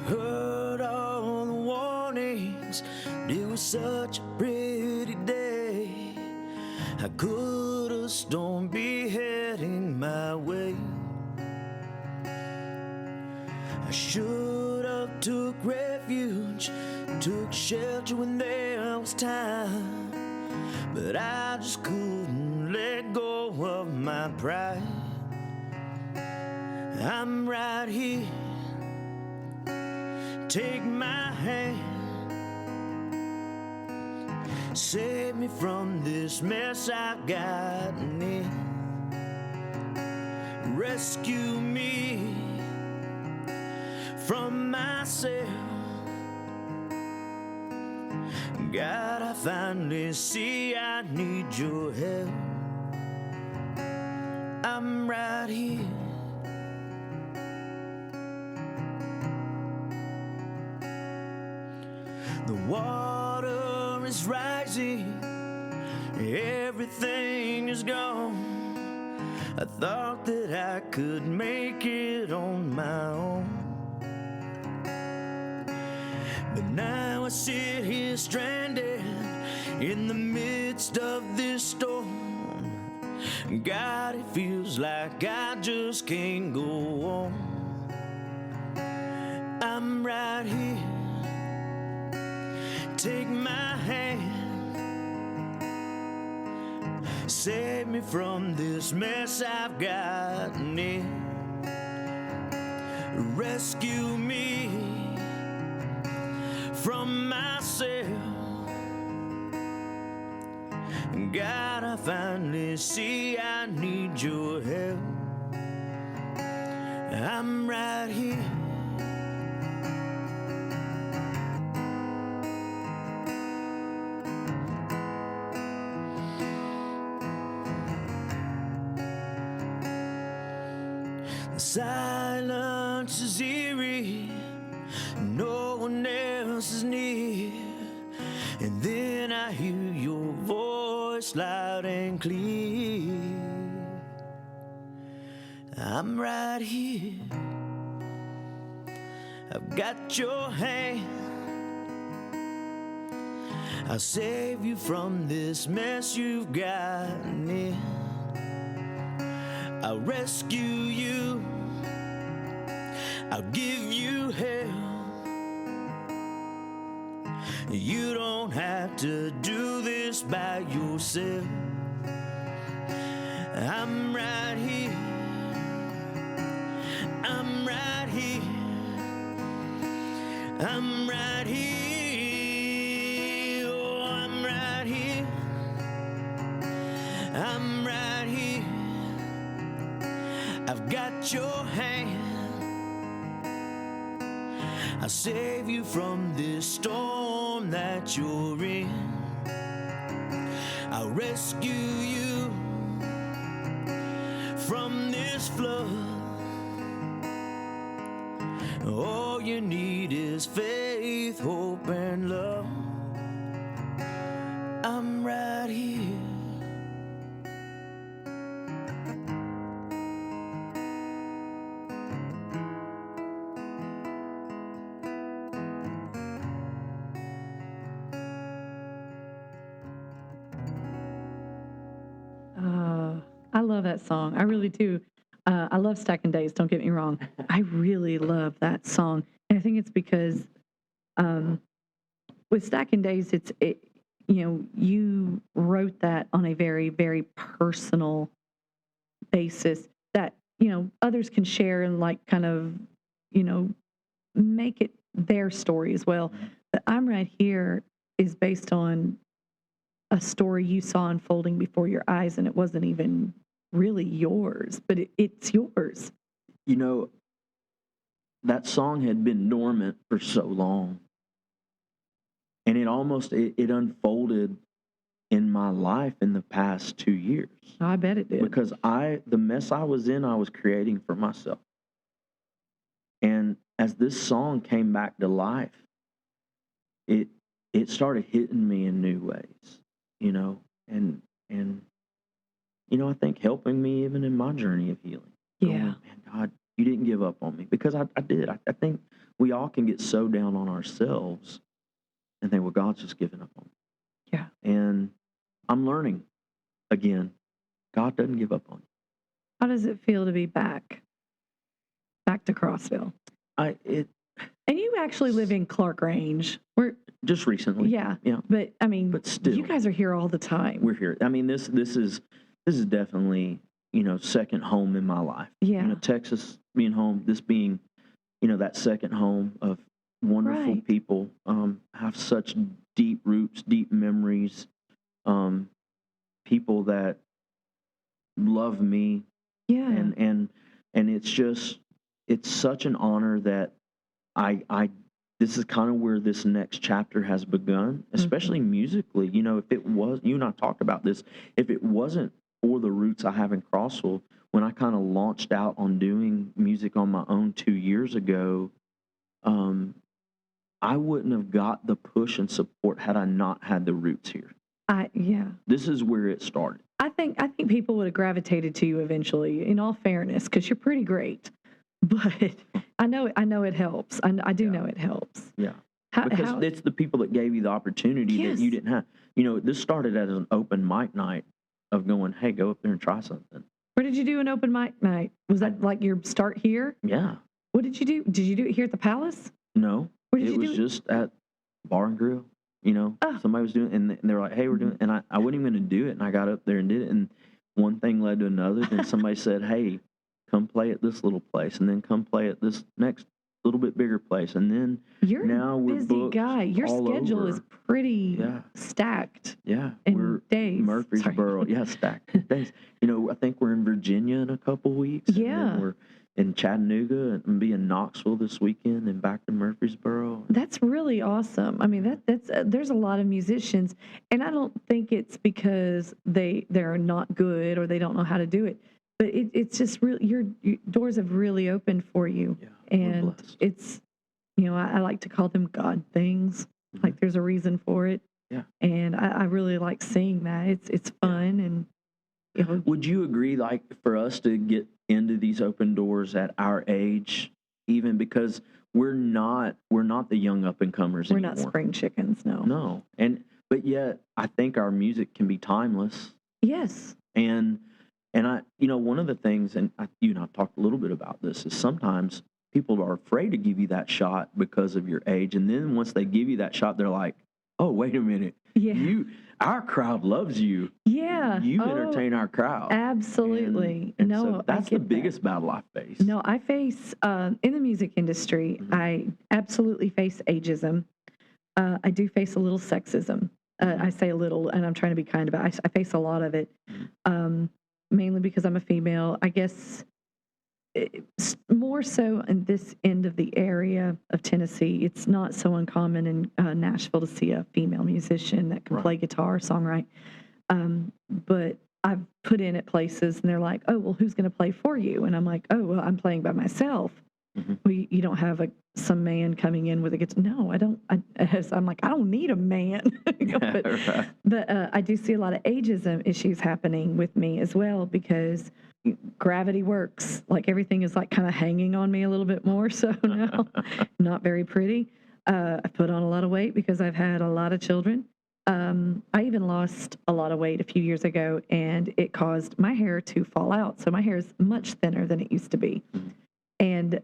Speaker 5: Heard all the warnings, it was such a pretty day. How could a storm be heading my way? I should have took refuge, took shelter when there was time, but I just couldn't let go of my pride. I'm right here. Take my hand, save me from this mess I've gotten in. Rescue me from myself. God, I finally see I need your help. I'm right here. The water is rising, everything is gone. I thought that I could make it on my own, but now I sit here stranded in the midst of this storm. God, it feels like I just can't go on. I'm right here. Take my hand, save me from this mess I've gotten in. Rescue me from myself. God, I finally see I need your help. I'm right here. Silence is eerie, no one else is near, and then I hear your voice loud and clear. I'm right here, I've got your hand. I'll save you from this mess you've gotten in. I'll rescue you, I'll give you help. You don't have to do this by yourself. I'm right here, I'm right here, I'm right here, oh, I'm right here, I'm right here. I've got your hand. I'll save you from this storm that you're in. I'll rescue you from this flood. All you need is faith, hope, and love. I'm right here.
Speaker 4: I love that song. I really do. I love Stackin Days. Don't get me wrong. I really love that song. And I think it's because with Stackin Days, you wrote that on a very, very personal basis that, others can share and like kind of, make it their story as well. But I'm Right Here is based on a story you saw unfolding before your eyes, and it wasn't even really yours, but it's yours.
Speaker 2: That song had been dormant for so long, and it unfolded in my life in the past 2 years.
Speaker 4: I bet it did.
Speaker 2: Because the mess I was in, I was creating for myself. And as this song came back to life, it started hitting me in new ways, and I think helping me even in my journey of healing.
Speaker 4: Yeah.
Speaker 2: Man, God, you didn't give up on me, because I did. I think we all can get so down on ourselves and think, well, God's just giving up on me.
Speaker 4: Yeah.
Speaker 2: And I'm learning again, God doesn't give up on you.
Speaker 4: How does it feel to be back to Crossville? And you actually live in Clark Range. We're
Speaker 2: just recently.
Speaker 4: Yeah.
Speaker 2: Yeah.
Speaker 4: But I mean,
Speaker 2: but still,
Speaker 4: you guys are here all the time.
Speaker 2: We're here. I mean, this is definitely, second home in my life.
Speaker 4: Yeah.
Speaker 2: Texas being home, this being, that second home of wonderful
Speaker 4: Right.
Speaker 2: people, have such deep roots, deep memories, people that love me.
Speaker 4: Yeah.
Speaker 2: And it's such an honor that this is kind of where this next chapter has begun, especially musically. If it was, you and I talked about this, if it wasn't for the roots I have in Crossville, when I kind of launched out on doing music on my own 2 years ago, I wouldn't have got the push and support had I not had the roots here.
Speaker 4: Yeah.
Speaker 2: This is where it started.
Speaker 4: I think people would have gravitated to you eventually, in all fairness, because you're pretty great. But I know it helps. I do know it helps.
Speaker 2: Yeah. Because it's the people that gave you the opportunity that you didn't have. This started as an open mic night of going, hey, go up there and try something.
Speaker 4: Where did you do an open mic night? Was that like your start here?
Speaker 2: Yeah.
Speaker 4: What did you do? Did you do it here at the Palace?
Speaker 2: No.
Speaker 4: Where did you do it?
Speaker 2: It was just at Bar and Grill. Somebody was doing it, and they were like, hey, we're doing it. And I wasn't even going to do it. And I got up there and did it. And one thing led to another. Then somebody said, hey, come play at this little place. And then come play at this next little bit bigger place. And then now we're
Speaker 4: busy
Speaker 2: booked
Speaker 4: guy. Your
Speaker 2: all
Speaker 4: schedule
Speaker 2: over.
Speaker 4: is pretty stacked.
Speaker 2: Yeah.
Speaker 4: In days.
Speaker 2: Murfreesboro.
Speaker 4: Sorry.
Speaker 2: Yeah, stacked days. I think we're in Virginia in a couple weeks.
Speaker 4: Yeah.
Speaker 2: And then we're in Chattanooga and be in Knoxville this weekend and back to Murfreesboro.
Speaker 4: That's really awesome. I mean, that's there's a lot of musicians, and I don't think it's because they're not good or they don't know how to do it, but it's just really your doors have really opened for you, and it's I like to call them God things. Mm-hmm. Like there's a reason for it.
Speaker 2: Yeah,
Speaker 4: and I really like seeing that. It's fun and.
Speaker 2: Would you agree, like, for us to get into these open doors at our age, even because we're not the young up and comers anymore.
Speaker 4: We're not spring chickens, no.
Speaker 2: No, but yet I think our music can be timeless.
Speaker 4: Yes.
Speaker 2: And I, one of the things, and you and I talked a little bit about this, is sometimes people are afraid to give you that shot because of your age, and then once they give you that shot, they're like, oh, wait a minute.
Speaker 4: Yeah.
Speaker 2: Our crowd loves you.
Speaker 4: Yeah.
Speaker 2: You entertain our crowd.
Speaker 4: Absolutely.
Speaker 2: And so that's the biggest battle I face.
Speaker 4: No, I face, in the music industry, I absolutely face ageism. I do face a little sexism. I say a little, and I'm trying to be kind about it. I face a lot of it, mainly because I'm a female. I guess more so in this end of the area of Tennessee. It's not so uncommon in Nashville to see a female musician that can play guitar, songwrite. But I've put in at places and they're like, oh, well, who's going to play for you? And I'm like, oh, well, I'm playing by myself. You don't have some man coming in with a guitar. No, I don't. I'm like, I don't need a man. But I do see a lot of ageism issues happening with me as well, because gravity works. Like everything is like kind of hanging on me a little bit more. So now, not very pretty. I put on a lot of weight because I've had a lot of children. I even lost a lot of weight a few years ago, and it caused my hair to fall out. So my hair is much thinner than it used to be. And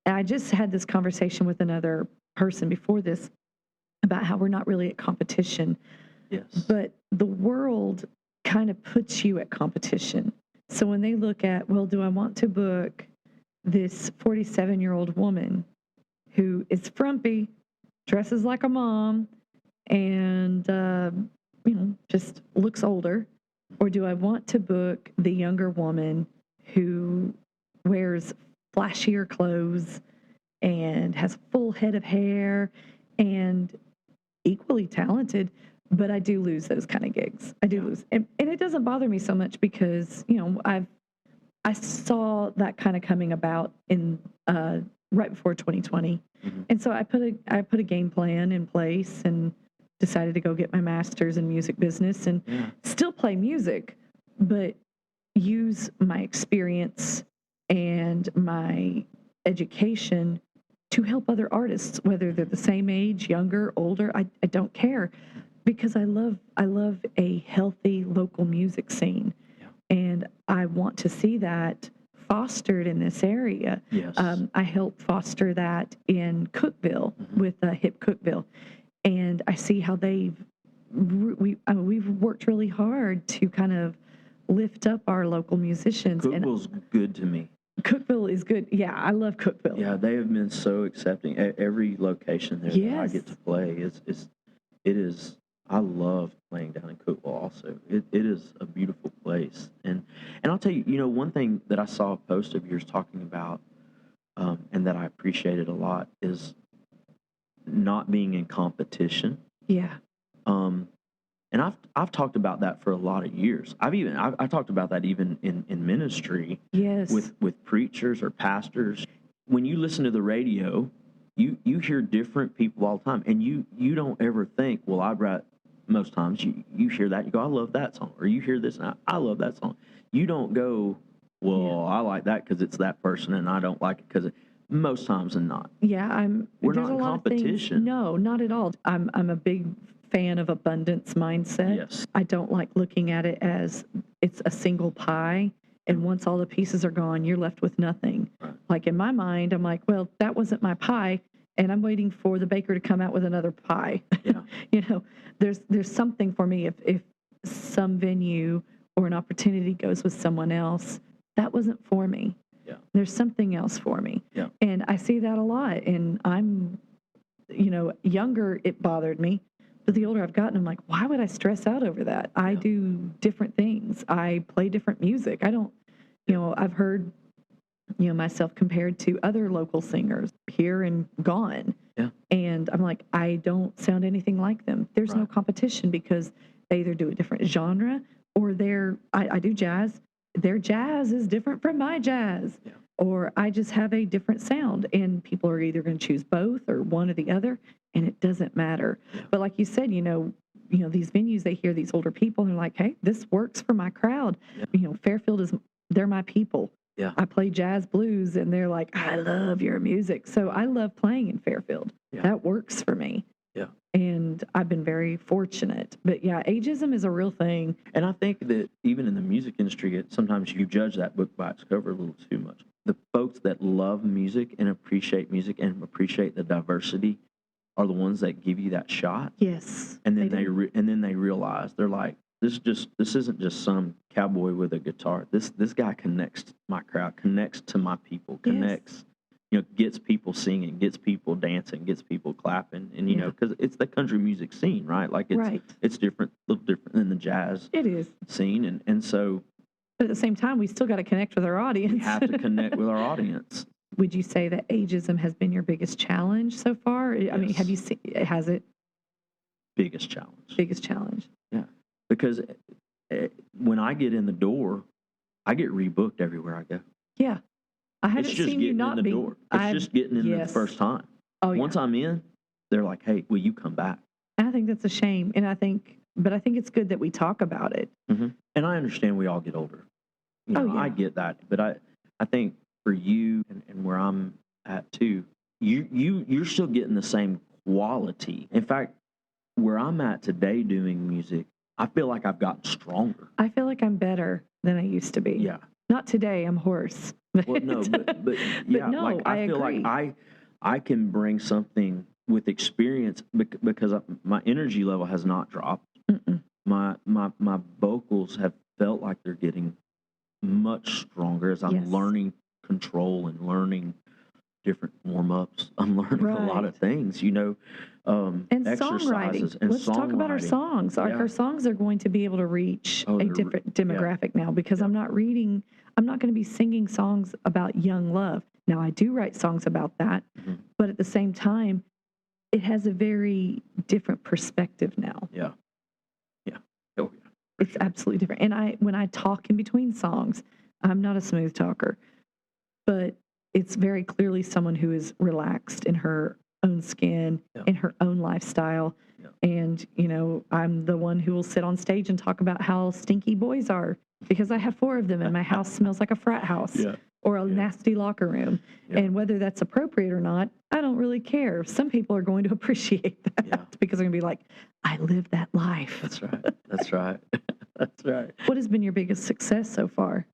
Speaker 4: I just had this conversation with another person before this about how we're not really at competition.
Speaker 2: Yes.
Speaker 4: But the world kind of puts you at competition. So when they look at, well, do I want to book this 47-year-old woman who is frumpy, dresses like a mom, and, just looks older? Or do I want to book the younger woman who wears flashier clothes and has a full head of hair and equally talented? But I do lose those kind of gigs. I do lose. And it doesn't bother me so much because, I saw that kind of coming about in right before 2020. And so I put a game plan in place and decided to go get my master's in music business and still play music, but use my experience and my education to help other artists, whether they're the same age, younger, older. I don't care, because I love a healthy local music scene, and I want to see that fostered in this area.
Speaker 2: Yes.
Speaker 4: I helped foster that in Cookville with Hip Cookville, and I see how we've worked really hard to kind of lift up our local musicians.
Speaker 2: Cookville's good to me.
Speaker 4: Cookville is good. Yeah, I love Cookville.
Speaker 2: Yeah, they have been so accepting. Every location there that I get to play is. I love playing down in Cookville. Also, it is a beautiful place. And I'll tell you, one thing that I saw a post of yours talking about, and that I appreciated a lot, is not being in competition.
Speaker 4: Yeah.
Speaker 2: And I've talked about that for a lot of years. I've talked about that even in ministry.
Speaker 4: Yes.
Speaker 2: With preachers or pastors. When you listen to the radio, you hear different people all the time, and you don't ever think, well, most times you hear that, you go, I love that song, or you hear this, and I love that song. You don't go, well, I like that because it's that person, and I don't like it because most times and not.
Speaker 4: Yeah,
Speaker 2: We're
Speaker 4: there's
Speaker 2: not in
Speaker 4: a lot
Speaker 2: competition.
Speaker 4: Of things, no, not at all. I'm a big fan of abundance mindset.
Speaker 2: Yes.
Speaker 4: I don't like looking at it as it's a single pie, and once all the pieces are gone, you're left with nothing.
Speaker 2: Right.
Speaker 4: Like in my mind, I'm like, well, that wasn't my pie, and I'm waiting for the baker to come out with another pie.
Speaker 2: Yeah.
Speaker 4: There's something for me if some venue or an opportunity goes with someone else, that wasn't for me.
Speaker 2: Yeah.
Speaker 4: There's something else for me.
Speaker 2: Yeah.
Speaker 4: And I see that a lot. And I'm, younger, it bothered me. But the older I've gotten, I'm like, why would I stress out over that? I do different things. I play different music. I don't, I've heard, myself compared to other local singers here and gone.
Speaker 2: Yeah.
Speaker 4: And I'm like, I don't sound anything like them. There's no competition because they either do a different genre or I do jazz. Their jazz is different from my jazz. Yeah. Or I just have a different sound, and people are either going to choose both or one or the other, and it doesn't matter. Yeah. But like you said, these venues, they hear these older people and they're like, hey, this works for my crowd. Yeah. Fairfield they're my people. Yeah. I play jazz blues, and they're like, I love your music. So I love playing in Fairfield. Yeah. That works for me.
Speaker 2: Yeah.
Speaker 4: And I've been very fortunate. But yeah, ageism is a real thing.
Speaker 2: And I think that even in the music industry, sometimes you judge that book by its cover a little too much. The folks that love music and appreciate the diversity are the ones that give you that shot.
Speaker 4: Yes.
Speaker 2: And then they realize, they're like, this isn't just some cowboy with a guitar. This guy connects my crowd, connects to my people, connects, gets people singing, gets people dancing, gets people clapping, and because it's the country music scene, right? Like it's different, a little different than the jazz.
Speaker 4: It is
Speaker 2: scene, and so.
Speaker 4: But at the same time, we still got to connect with our audience.
Speaker 2: We have to connect with our audience.
Speaker 4: Would you say that ageism has been your biggest challenge so far? Yes. I mean, have you seen? Has it?
Speaker 2: Biggest challenge.
Speaker 4: Biggest challenge.
Speaker 2: Yeah, because when I get in the door, I get rebooked everywhere I go.
Speaker 4: Yeah, I haven't
Speaker 2: it's just
Speaker 4: seen you
Speaker 2: getting
Speaker 4: not
Speaker 2: in the door. It's just getting in the first time.
Speaker 4: Oh, yeah.
Speaker 2: Once I'm in, they're like, hey, will you come back?
Speaker 4: I think that's a shame. And I think it's good that we talk about it.
Speaker 2: Mm-hmm. And I understand we all get older. You know, I get that. But I think for you and where I'm at too, you're still getting the same quality. In fact, where I'm at today doing music, I feel like I've gotten stronger.
Speaker 4: I feel like I'm better than I used to be. Yeah. Not today, I'm hoarse.
Speaker 2: Well, no, but yeah,
Speaker 4: no,
Speaker 2: like I feel
Speaker 4: agree.
Speaker 2: like I can bring something with experience because my energy level has not dropped. Mm-mm. My vocals have felt like they're getting much stronger as I'm learning control and learning different warm-ups. I'm learning a lot of things, you know,
Speaker 4: and songwriting.
Speaker 2: And
Speaker 4: Let's talk about our songs. Our songs are going to be able to reach a different demographic now because I'm not going to be singing songs about young love. Now, I do write songs about that, but at the same time, it has a very different perspective now.
Speaker 2: Yeah. Yeah. Oh, yeah.
Speaker 4: It's absolutely different. And when I talk in between songs, I'm not a smooth talker, but it's very clearly someone who is relaxed in her own skin, in her own lifestyle. Yeah. And, you know, I'm the one who will sit on stage and talk about how stinky boys are because I have 4 of them and my house smells like a frat house or a nasty locker room. Yeah. And whether that's appropriate or not, I don't really care. Some people are going to appreciate that because they're going to be like, I live that life.
Speaker 2: That's right. That's right. That's right.
Speaker 4: What has been your biggest success so far?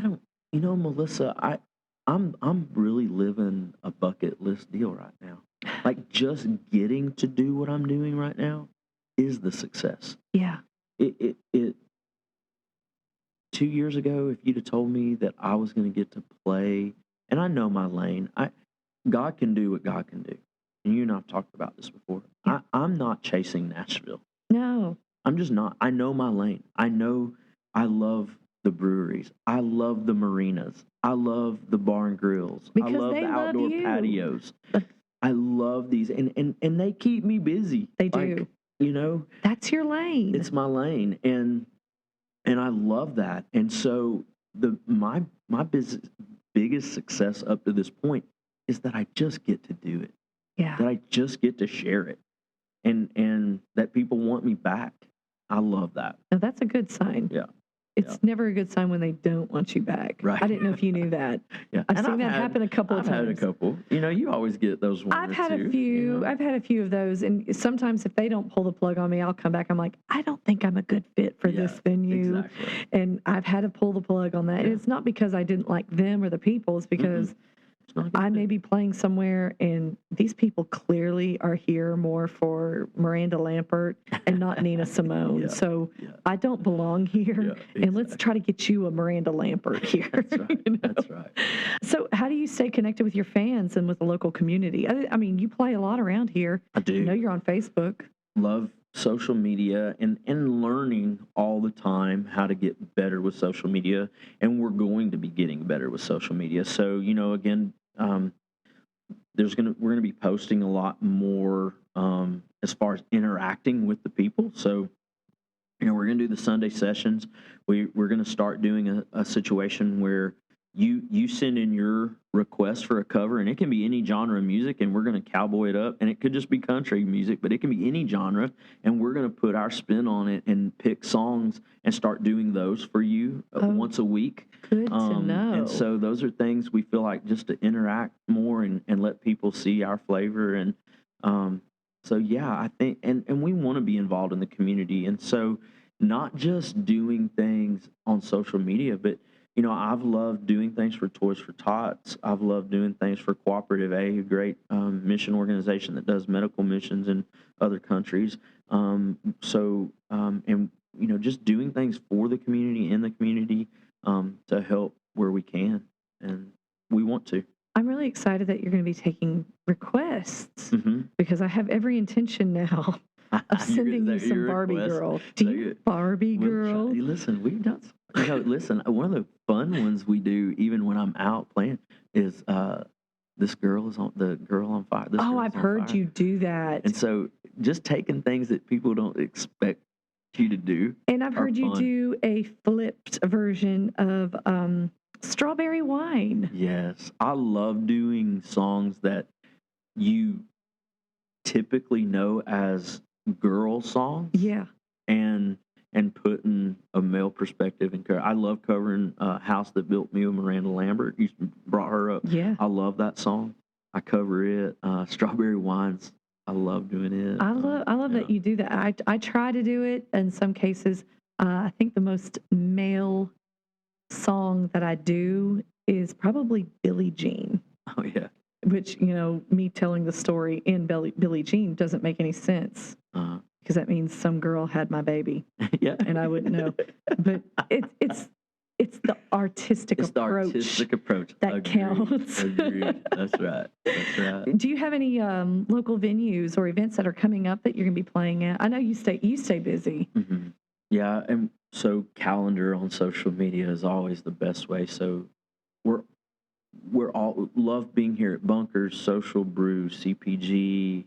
Speaker 2: You know, Melissa, I'm really living a bucket list deal right now. Like just getting to do what I'm doing right now is the success.
Speaker 4: Yeah.
Speaker 2: It 2 years ago, if you'd have told me that I was going to get to play, and I know my lane, God can do what God can do. And you and I have talked about this before. Yeah. I'm not chasing Nashville.
Speaker 4: No.
Speaker 2: I'm just not. I know my lane. I know I love the breweries. I love the marinas. I love the bar and grills.
Speaker 4: Because
Speaker 2: I love the outdoor patios. I love these, and they keep me busy.
Speaker 4: They do.
Speaker 2: You know,
Speaker 4: that's your lane.
Speaker 2: It's my lane, and I love that. And so my biggest success up to this point is that I just get to do it.
Speaker 4: Yeah.
Speaker 2: That I just get to share it, and that people want me back. I love that.
Speaker 4: Now that's a good sign.
Speaker 2: Yeah.
Speaker 4: It's never a good sign when they don't want you back.
Speaker 2: Right.
Speaker 4: I didn't know if you knew that.
Speaker 2: Yeah.
Speaker 4: I've seen that happen a couple of times.
Speaker 2: I've had a couple. You know, you always get those ones.
Speaker 4: I've had a few. You know? I've had a few of those. And sometimes if they don't pull the plug on me, I'll come back. I'm like, I don't think I'm a good fit for this venue.
Speaker 2: Exactly.
Speaker 4: And I've had to pull the plug on that. Yeah. And it's not because I didn't like them or the people. It's because I may be playing somewhere and these people clearly are here more for Miranda Lambert and not Nina Simone. I don't belong here. Yeah, and let's try to get you a Miranda Lambert here.
Speaker 2: That's right. You know? That's right.
Speaker 4: So how do you stay connected with your fans and with the local community? I mean, you play a lot around here.
Speaker 2: I do.
Speaker 4: I know you're on Facebook.
Speaker 2: Love social media and learning all the time how to get better with social media. And we're going to be getting better with social media. So, you know, again, we're going to be posting a lot more as far as interacting with the people. So, you know, we're going to do the Sunday sessions. We're going to start doing a situation where you send in your request for a cover, and it can be any genre of music, and we're going to cowboy it up, and it could just be country music, but it can be any genre, and we're going to put our spin on it and pick songs and start doing those for you once a week.
Speaker 4: Good to know.
Speaker 2: And so those are things we feel like just to interact more and let people see our flavor. And so, yeah, I think, and we want to be involved in the community. And so not just doing things on social media, but you know, I've loved doing things for Toys for Tots. I've loved doing things for Cooperative A, a great mission organization that does medical missions in other countries. And, you know, just doing things for the community, in the community, to help where we can. And we want to.
Speaker 4: I'm really excited that you're going to be taking requests because I have every intention now of sending you some Barbie Girl. Do you Barbie Girl?
Speaker 2: Listen, we've done some. You know, listen, one of the fun ones we do, even when I'm out playing, is this girl is on the girl on fire.
Speaker 4: I've heard you do that.
Speaker 2: And so, just taking things that people don't expect you to do.
Speaker 4: And I've heard you do a flipped version of Strawberry Wine.
Speaker 2: Yes. I love doing songs that you typically know as girl songs.
Speaker 4: Yeah.
Speaker 2: And putting a male perspective in. I love covering House That Built Me with Miranda Lambert. You brought her up.
Speaker 4: Yeah.
Speaker 2: I love that song. I cover it. Strawberry Wines, I love doing it.
Speaker 4: I love that you do that. I try to do it in some cases. I think the most male song that I do is probably Billie Jean.
Speaker 2: Oh, yeah.
Speaker 4: Which, me telling the story in Billie Jean doesn't make any sense. Because that means some girl had my baby.
Speaker 2: Yeah.
Speaker 4: And I wouldn't know. But it's the artistic approach.
Speaker 2: It's the artistic approach.
Speaker 4: That
Speaker 2: Agreed.
Speaker 4: counts.
Speaker 2: Agreed. That's right. That's right.
Speaker 4: Do you have any local venues or events that are coming up that you're going to be playing at? I know you stay busy.
Speaker 2: Mm-hmm. Yeah, and so calendar on social media is always the best way. So we're all love being here at Bunkers, Social Brew, CPG,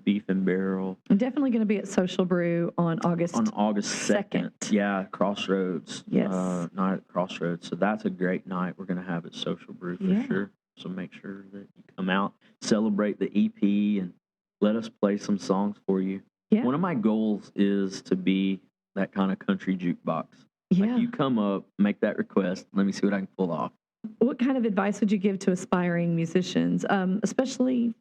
Speaker 2: Beef and Barrel.
Speaker 4: I'm definitely going to be at Social Brew on August
Speaker 2: 2nd. Yeah, Crossroads.
Speaker 4: Yes.
Speaker 2: Night at Crossroads. So that's a great night we're going to have at Social Brew for sure. So make sure that you come out, celebrate the EP, and let us play some songs for you.
Speaker 4: Yeah.
Speaker 2: One of my goals is to be that kind of country jukebox.
Speaker 4: Yeah.
Speaker 2: Like you come up, make that request. Let me see what I can pull off.
Speaker 4: What kind of advice would you give to aspiring musicians, especially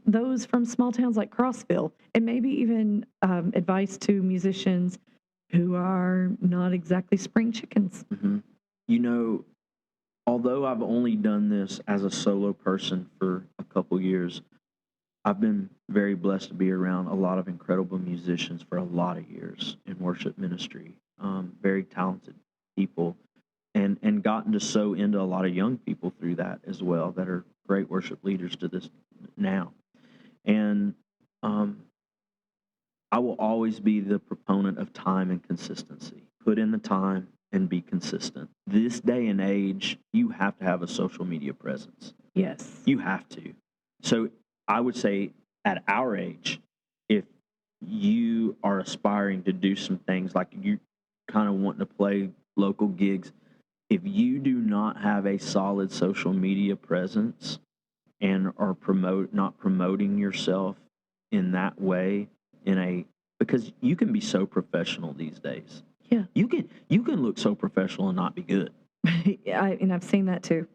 Speaker 4: those from small towns like Crossville, and maybe even advice to musicians who are not exactly spring chickens?
Speaker 2: Mm-hmm. Although I've only done this as a solo person for a couple years, I've been very blessed to be around a lot of incredible musicians for a lot of years in worship ministry, very talented people, and gotten to sow into a lot of young people through that as well that are great worship leaders to this now. And I will always be the proponent of time and consistency. Put in the time and be consistent. This day and age, you have to have a social media presence.
Speaker 4: Yes.
Speaker 2: You have to. So I would say at our age, if you are aspiring to do some things like you kind of wanting to play local gigs, if you do not have a solid social media presence and are not promoting yourself in that way, because you can be so professional these days.
Speaker 4: Yeah.
Speaker 2: You can look so professional and not be good.
Speaker 4: And I've seen that too.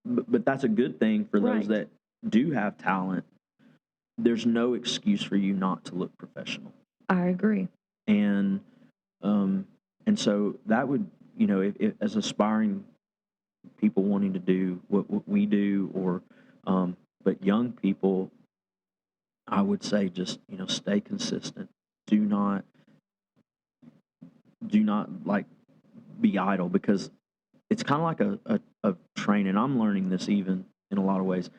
Speaker 2: But that's a good thing for those that do have talent. There's no excuse for you not to look professional.
Speaker 4: I agree.
Speaker 2: And so that would, if as aspiring people wanting to do what we do, but young people, I would say just, stay consistent. Do not like be idle, because it's kind of like a train, and I'm learning this even in a lot of ways.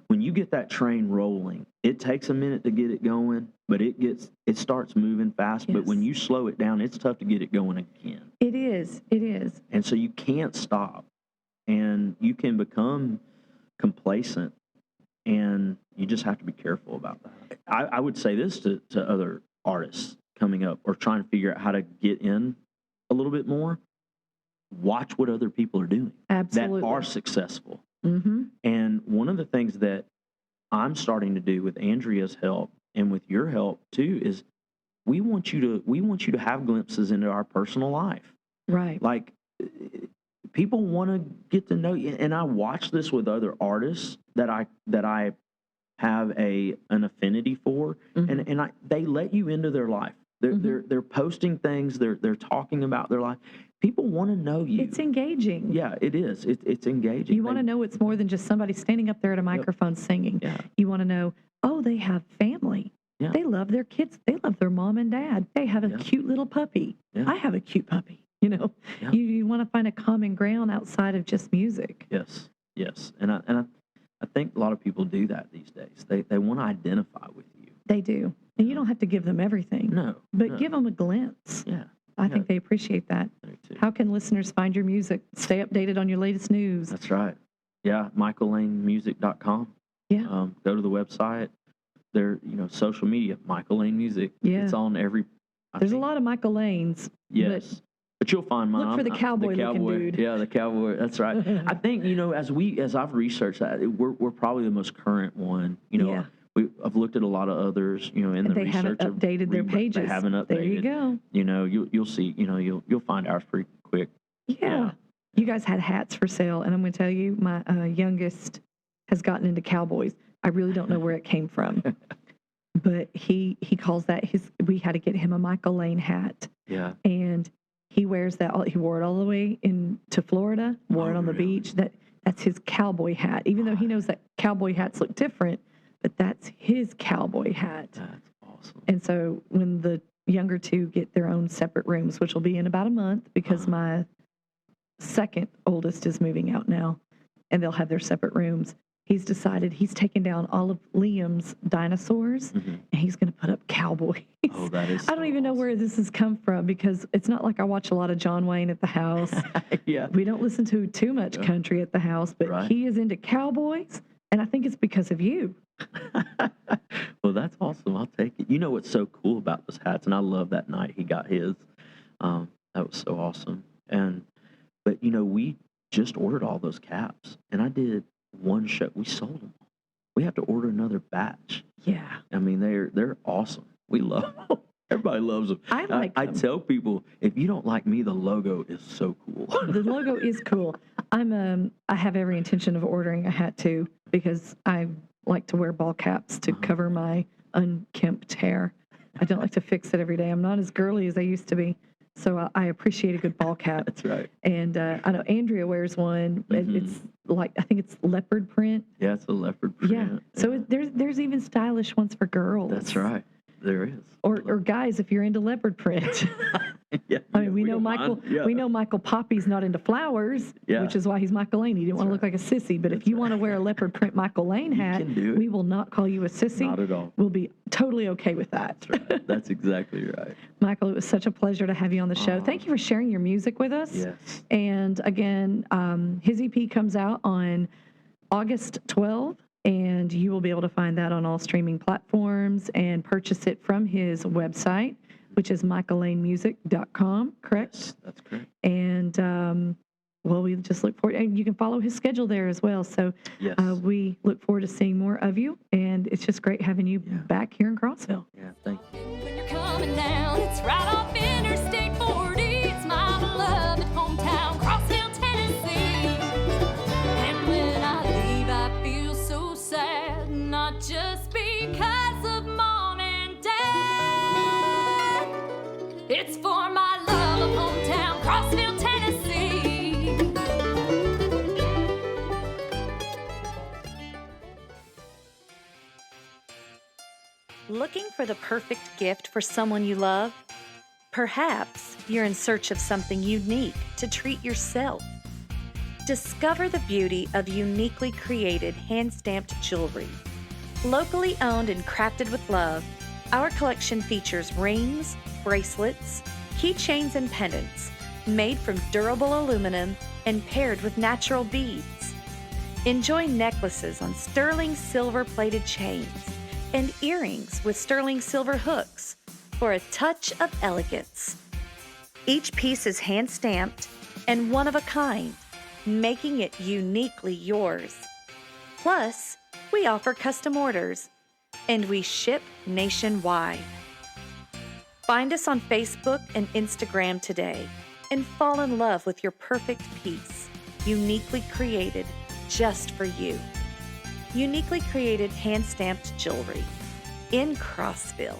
Speaker 2: When you get that train rolling, it takes a minute to get it going, but it starts moving fast. Yes. But when you slow it down, it's tough to get it going again.
Speaker 4: It is.
Speaker 2: And so you can't stop, and you can become complacent, and you just have to be careful about that. I would say this to other artists coming up or trying to figure out how to get in a little bit more. Watch what other people are doing.
Speaker 4: Absolutely.
Speaker 2: That are successful.
Speaker 4: Mm-hmm.
Speaker 2: And one of the things that I'm starting to do with Andrea's help and with your help too is we want you to have glimpses into our personal life.
Speaker 4: Right.
Speaker 2: Like people want to get to know you, and I watch this with other artists that I have an affinity for, mm-hmm. and they let you into their life. They're posting things. They're talking about their life. People want to know you.
Speaker 4: It's engaging.
Speaker 2: Yeah, it is. It's engaging.
Speaker 4: You want to know it's more than just somebody standing up there at a microphone singing.
Speaker 2: Yeah.
Speaker 4: You want to know, they have family.
Speaker 2: Yeah.
Speaker 4: They love their kids. They love their mom and dad. They have a cute little puppy.
Speaker 2: Yeah.
Speaker 4: I have a cute puppy.
Speaker 2: Yeah.
Speaker 4: You want to find a common ground outside of just music.
Speaker 2: Yes. And I think a lot of people do that these days. They want to identify with you.
Speaker 4: They do. And you don't have to give them everything.
Speaker 2: No.
Speaker 4: But give them a glimpse.
Speaker 2: Yeah.
Speaker 4: I think they appreciate that. How can listeners find your music? Stay updated on your latest news.
Speaker 2: That's right. Yeah, michaellanemusic.com.
Speaker 4: Yeah.
Speaker 2: Go to the website. There, social media, Michael Lane Music.
Speaker 4: Yeah.
Speaker 2: It's on every.
Speaker 4: There's a lot of Michael Lanes.
Speaker 2: Yes. But you'll find mine.
Speaker 4: Look for the cowboy-looking dude.
Speaker 2: Yeah, the cowboy. That's right. I think, as I've researched that, we're probably the most current one.
Speaker 4: Yeah.
Speaker 2: I've looked at a lot of others, in the
Speaker 4: they
Speaker 2: research.
Speaker 4: Haven't updated their pages.
Speaker 2: They haven't updated.
Speaker 4: There you go.
Speaker 2: You'll see, you'll find ours pretty quick.
Speaker 4: Yeah. You guys had hats for sale, and I'm going to tell you, my youngest has gotten into cowboys. I really don't know where it came from. But he calls that we had to get him a Michael Lane hat.
Speaker 2: Yeah.
Speaker 4: And he wears that. He wore it all the way into Florida, wore it on the beach. That's his cowboy hat, even though he knows that cowboy hats look different, but that's his cowboy hat.
Speaker 2: That's awesome.
Speaker 4: And so when the younger two get their own separate rooms, which will be in about a month because my second oldest is moving out now, and they'll have their separate rooms. He's decided he's taken down all of Liam's dinosaurs, and he's going to put up cowboys.
Speaker 2: Oh, that is so
Speaker 4: I don't even know where this has come from because it's not like I watch a lot of John Wayne at the house.
Speaker 2: Yeah.
Speaker 4: We don't listen to too much country at the house, but he is into cowboys, and I think it's because of you.
Speaker 2: Well, that's awesome. I'll take it. You know what's so cool about those hats, and I love that night he got his. That was so awesome. But we just ordered all those caps, and I did one show. We sold them. We have to order another batch.
Speaker 4: Yeah.
Speaker 2: I mean, they're awesome. We love them. Everybody loves them.
Speaker 4: I like them.
Speaker 2: I tell people, if you don't like me, the logo is so cool.
Speaker 4: The logo is cool. I have every intention of ordering a hat too because I like to wear ball caps to cover my unkempt hair. I don't like to fix it every day. I'm not as girly as I used to be. So I appreciate a good ball cap.
Speaker 2: That's right.
Speaker 4: And I know Andrea wears one. It's I think it's leopard print.
Speaker 2: Yeah, it's a leopard print.
Speaker 4: Yeah. So there's even stylish ones for girls.
Speaker 2: That's right. There is.
Speaker 4: Or guys, if you're into leopard print.
Speaker 2: Yeah.
Speaker 4: I mean, we know Michael Poppy's not into flowers, which is why he's Michael Lane. He didn't want to look like a sissy. But if you want to wear a leopard print Michael Lane hat, we will not call you a sissy.
Speaker 2: Not at all.
Speaker 4: We'll be totally okay with that.
Speaker 2: That's right. That's exactly right.
Speaker 4: Michael, it was such a pleasure to have you on the show. Thank you for sharing your music with us.
Speaker 2: Yes.
Speaker 4: And again, his EP comes out on August 12th. And you will be able to find that on all streaming platforms and purchase it from his website, which is michaellanemusic.com, correct?
Speaker 2: Yes, that's correct.
Speaker 4: And, we just look forward, and you can follow his schedule there as well. So we look forward to seeing more of you, and it's just great having you back here in Crossville.
Speaker 2: Yeah, thank you.
Speaker 6: When you're coming down, it's right off Interstate 40. It's my beloved hometown, Crossville, Tennessee. And when I leave, I feel so sad, not just because of mom and dad. It's for my love of hometown, Crossville, Tennessee.
Speaker 1: Looking for the perfect gift for someone you love? Perhaps you're in search of something unique to treat yourself. Discover the beauty of uniquely created hand-stamped jewelry. Locally owned and crafted with love, our collection features rings, bracelets, keychains, and pendants made from durable aluminum and paired with natural beads. Enjoy necklaces on sterling silver-plated chains and earrings with sterling silver hooks for a touch of elegance. Each piece is hand-stamped and one of a kind, making it uniquely yours. Plus, we offer custom orders, and we ship nationwide. Find us on Facebook and Instagram today and fall in love with your perfect piece, uniquely created just for you. Uniquely created hand-stamped jewelry in Crossville.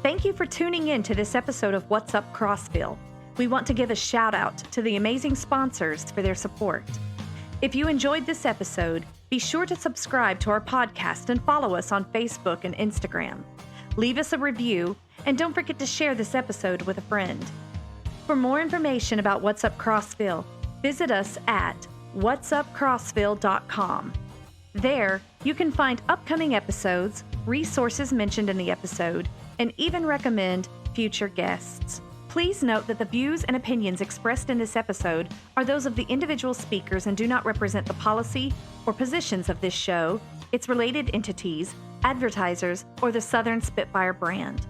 Speaker 1: Thank you for tuning in to this episode of What's Up Crossville. We want to give a shout out to the amazing sponsors for their support. If you enjoyed this episode, be sure to subscribe to our podcast and follow us on Facebook and Instagram. Leave us a review, and don't forget to share this episode with a friend. For more information about What's Up Crossville, visit us at whatsupcrossville.com. There, you can find upcoming episodes, resources mentioned in the episode, and even recommend future guests. Please note that the views and opinions expressed in this episode are those of the individual speakers and do not represent the policy or positions of this show, its related entities, advertisers, or the Southern Spitfire brand.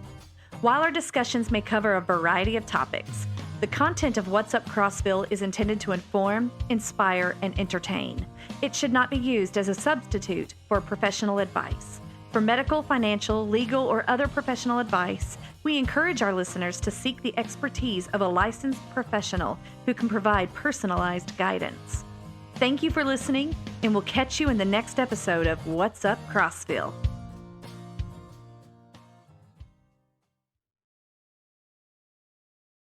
Speaker 1: While our discussions may cover a variety of topics, the content of What's Up Crossville is intended to inform, inspire, and entertain. It should not be used as a substitute for professional advice. For medical, financial, legal, or other professional advice, we encourage our listeners to seek the expertise of a licensed professional who can provide personalized guidance. Thank you for listening, and we'll catch you in the next episode of What's Up Crossville.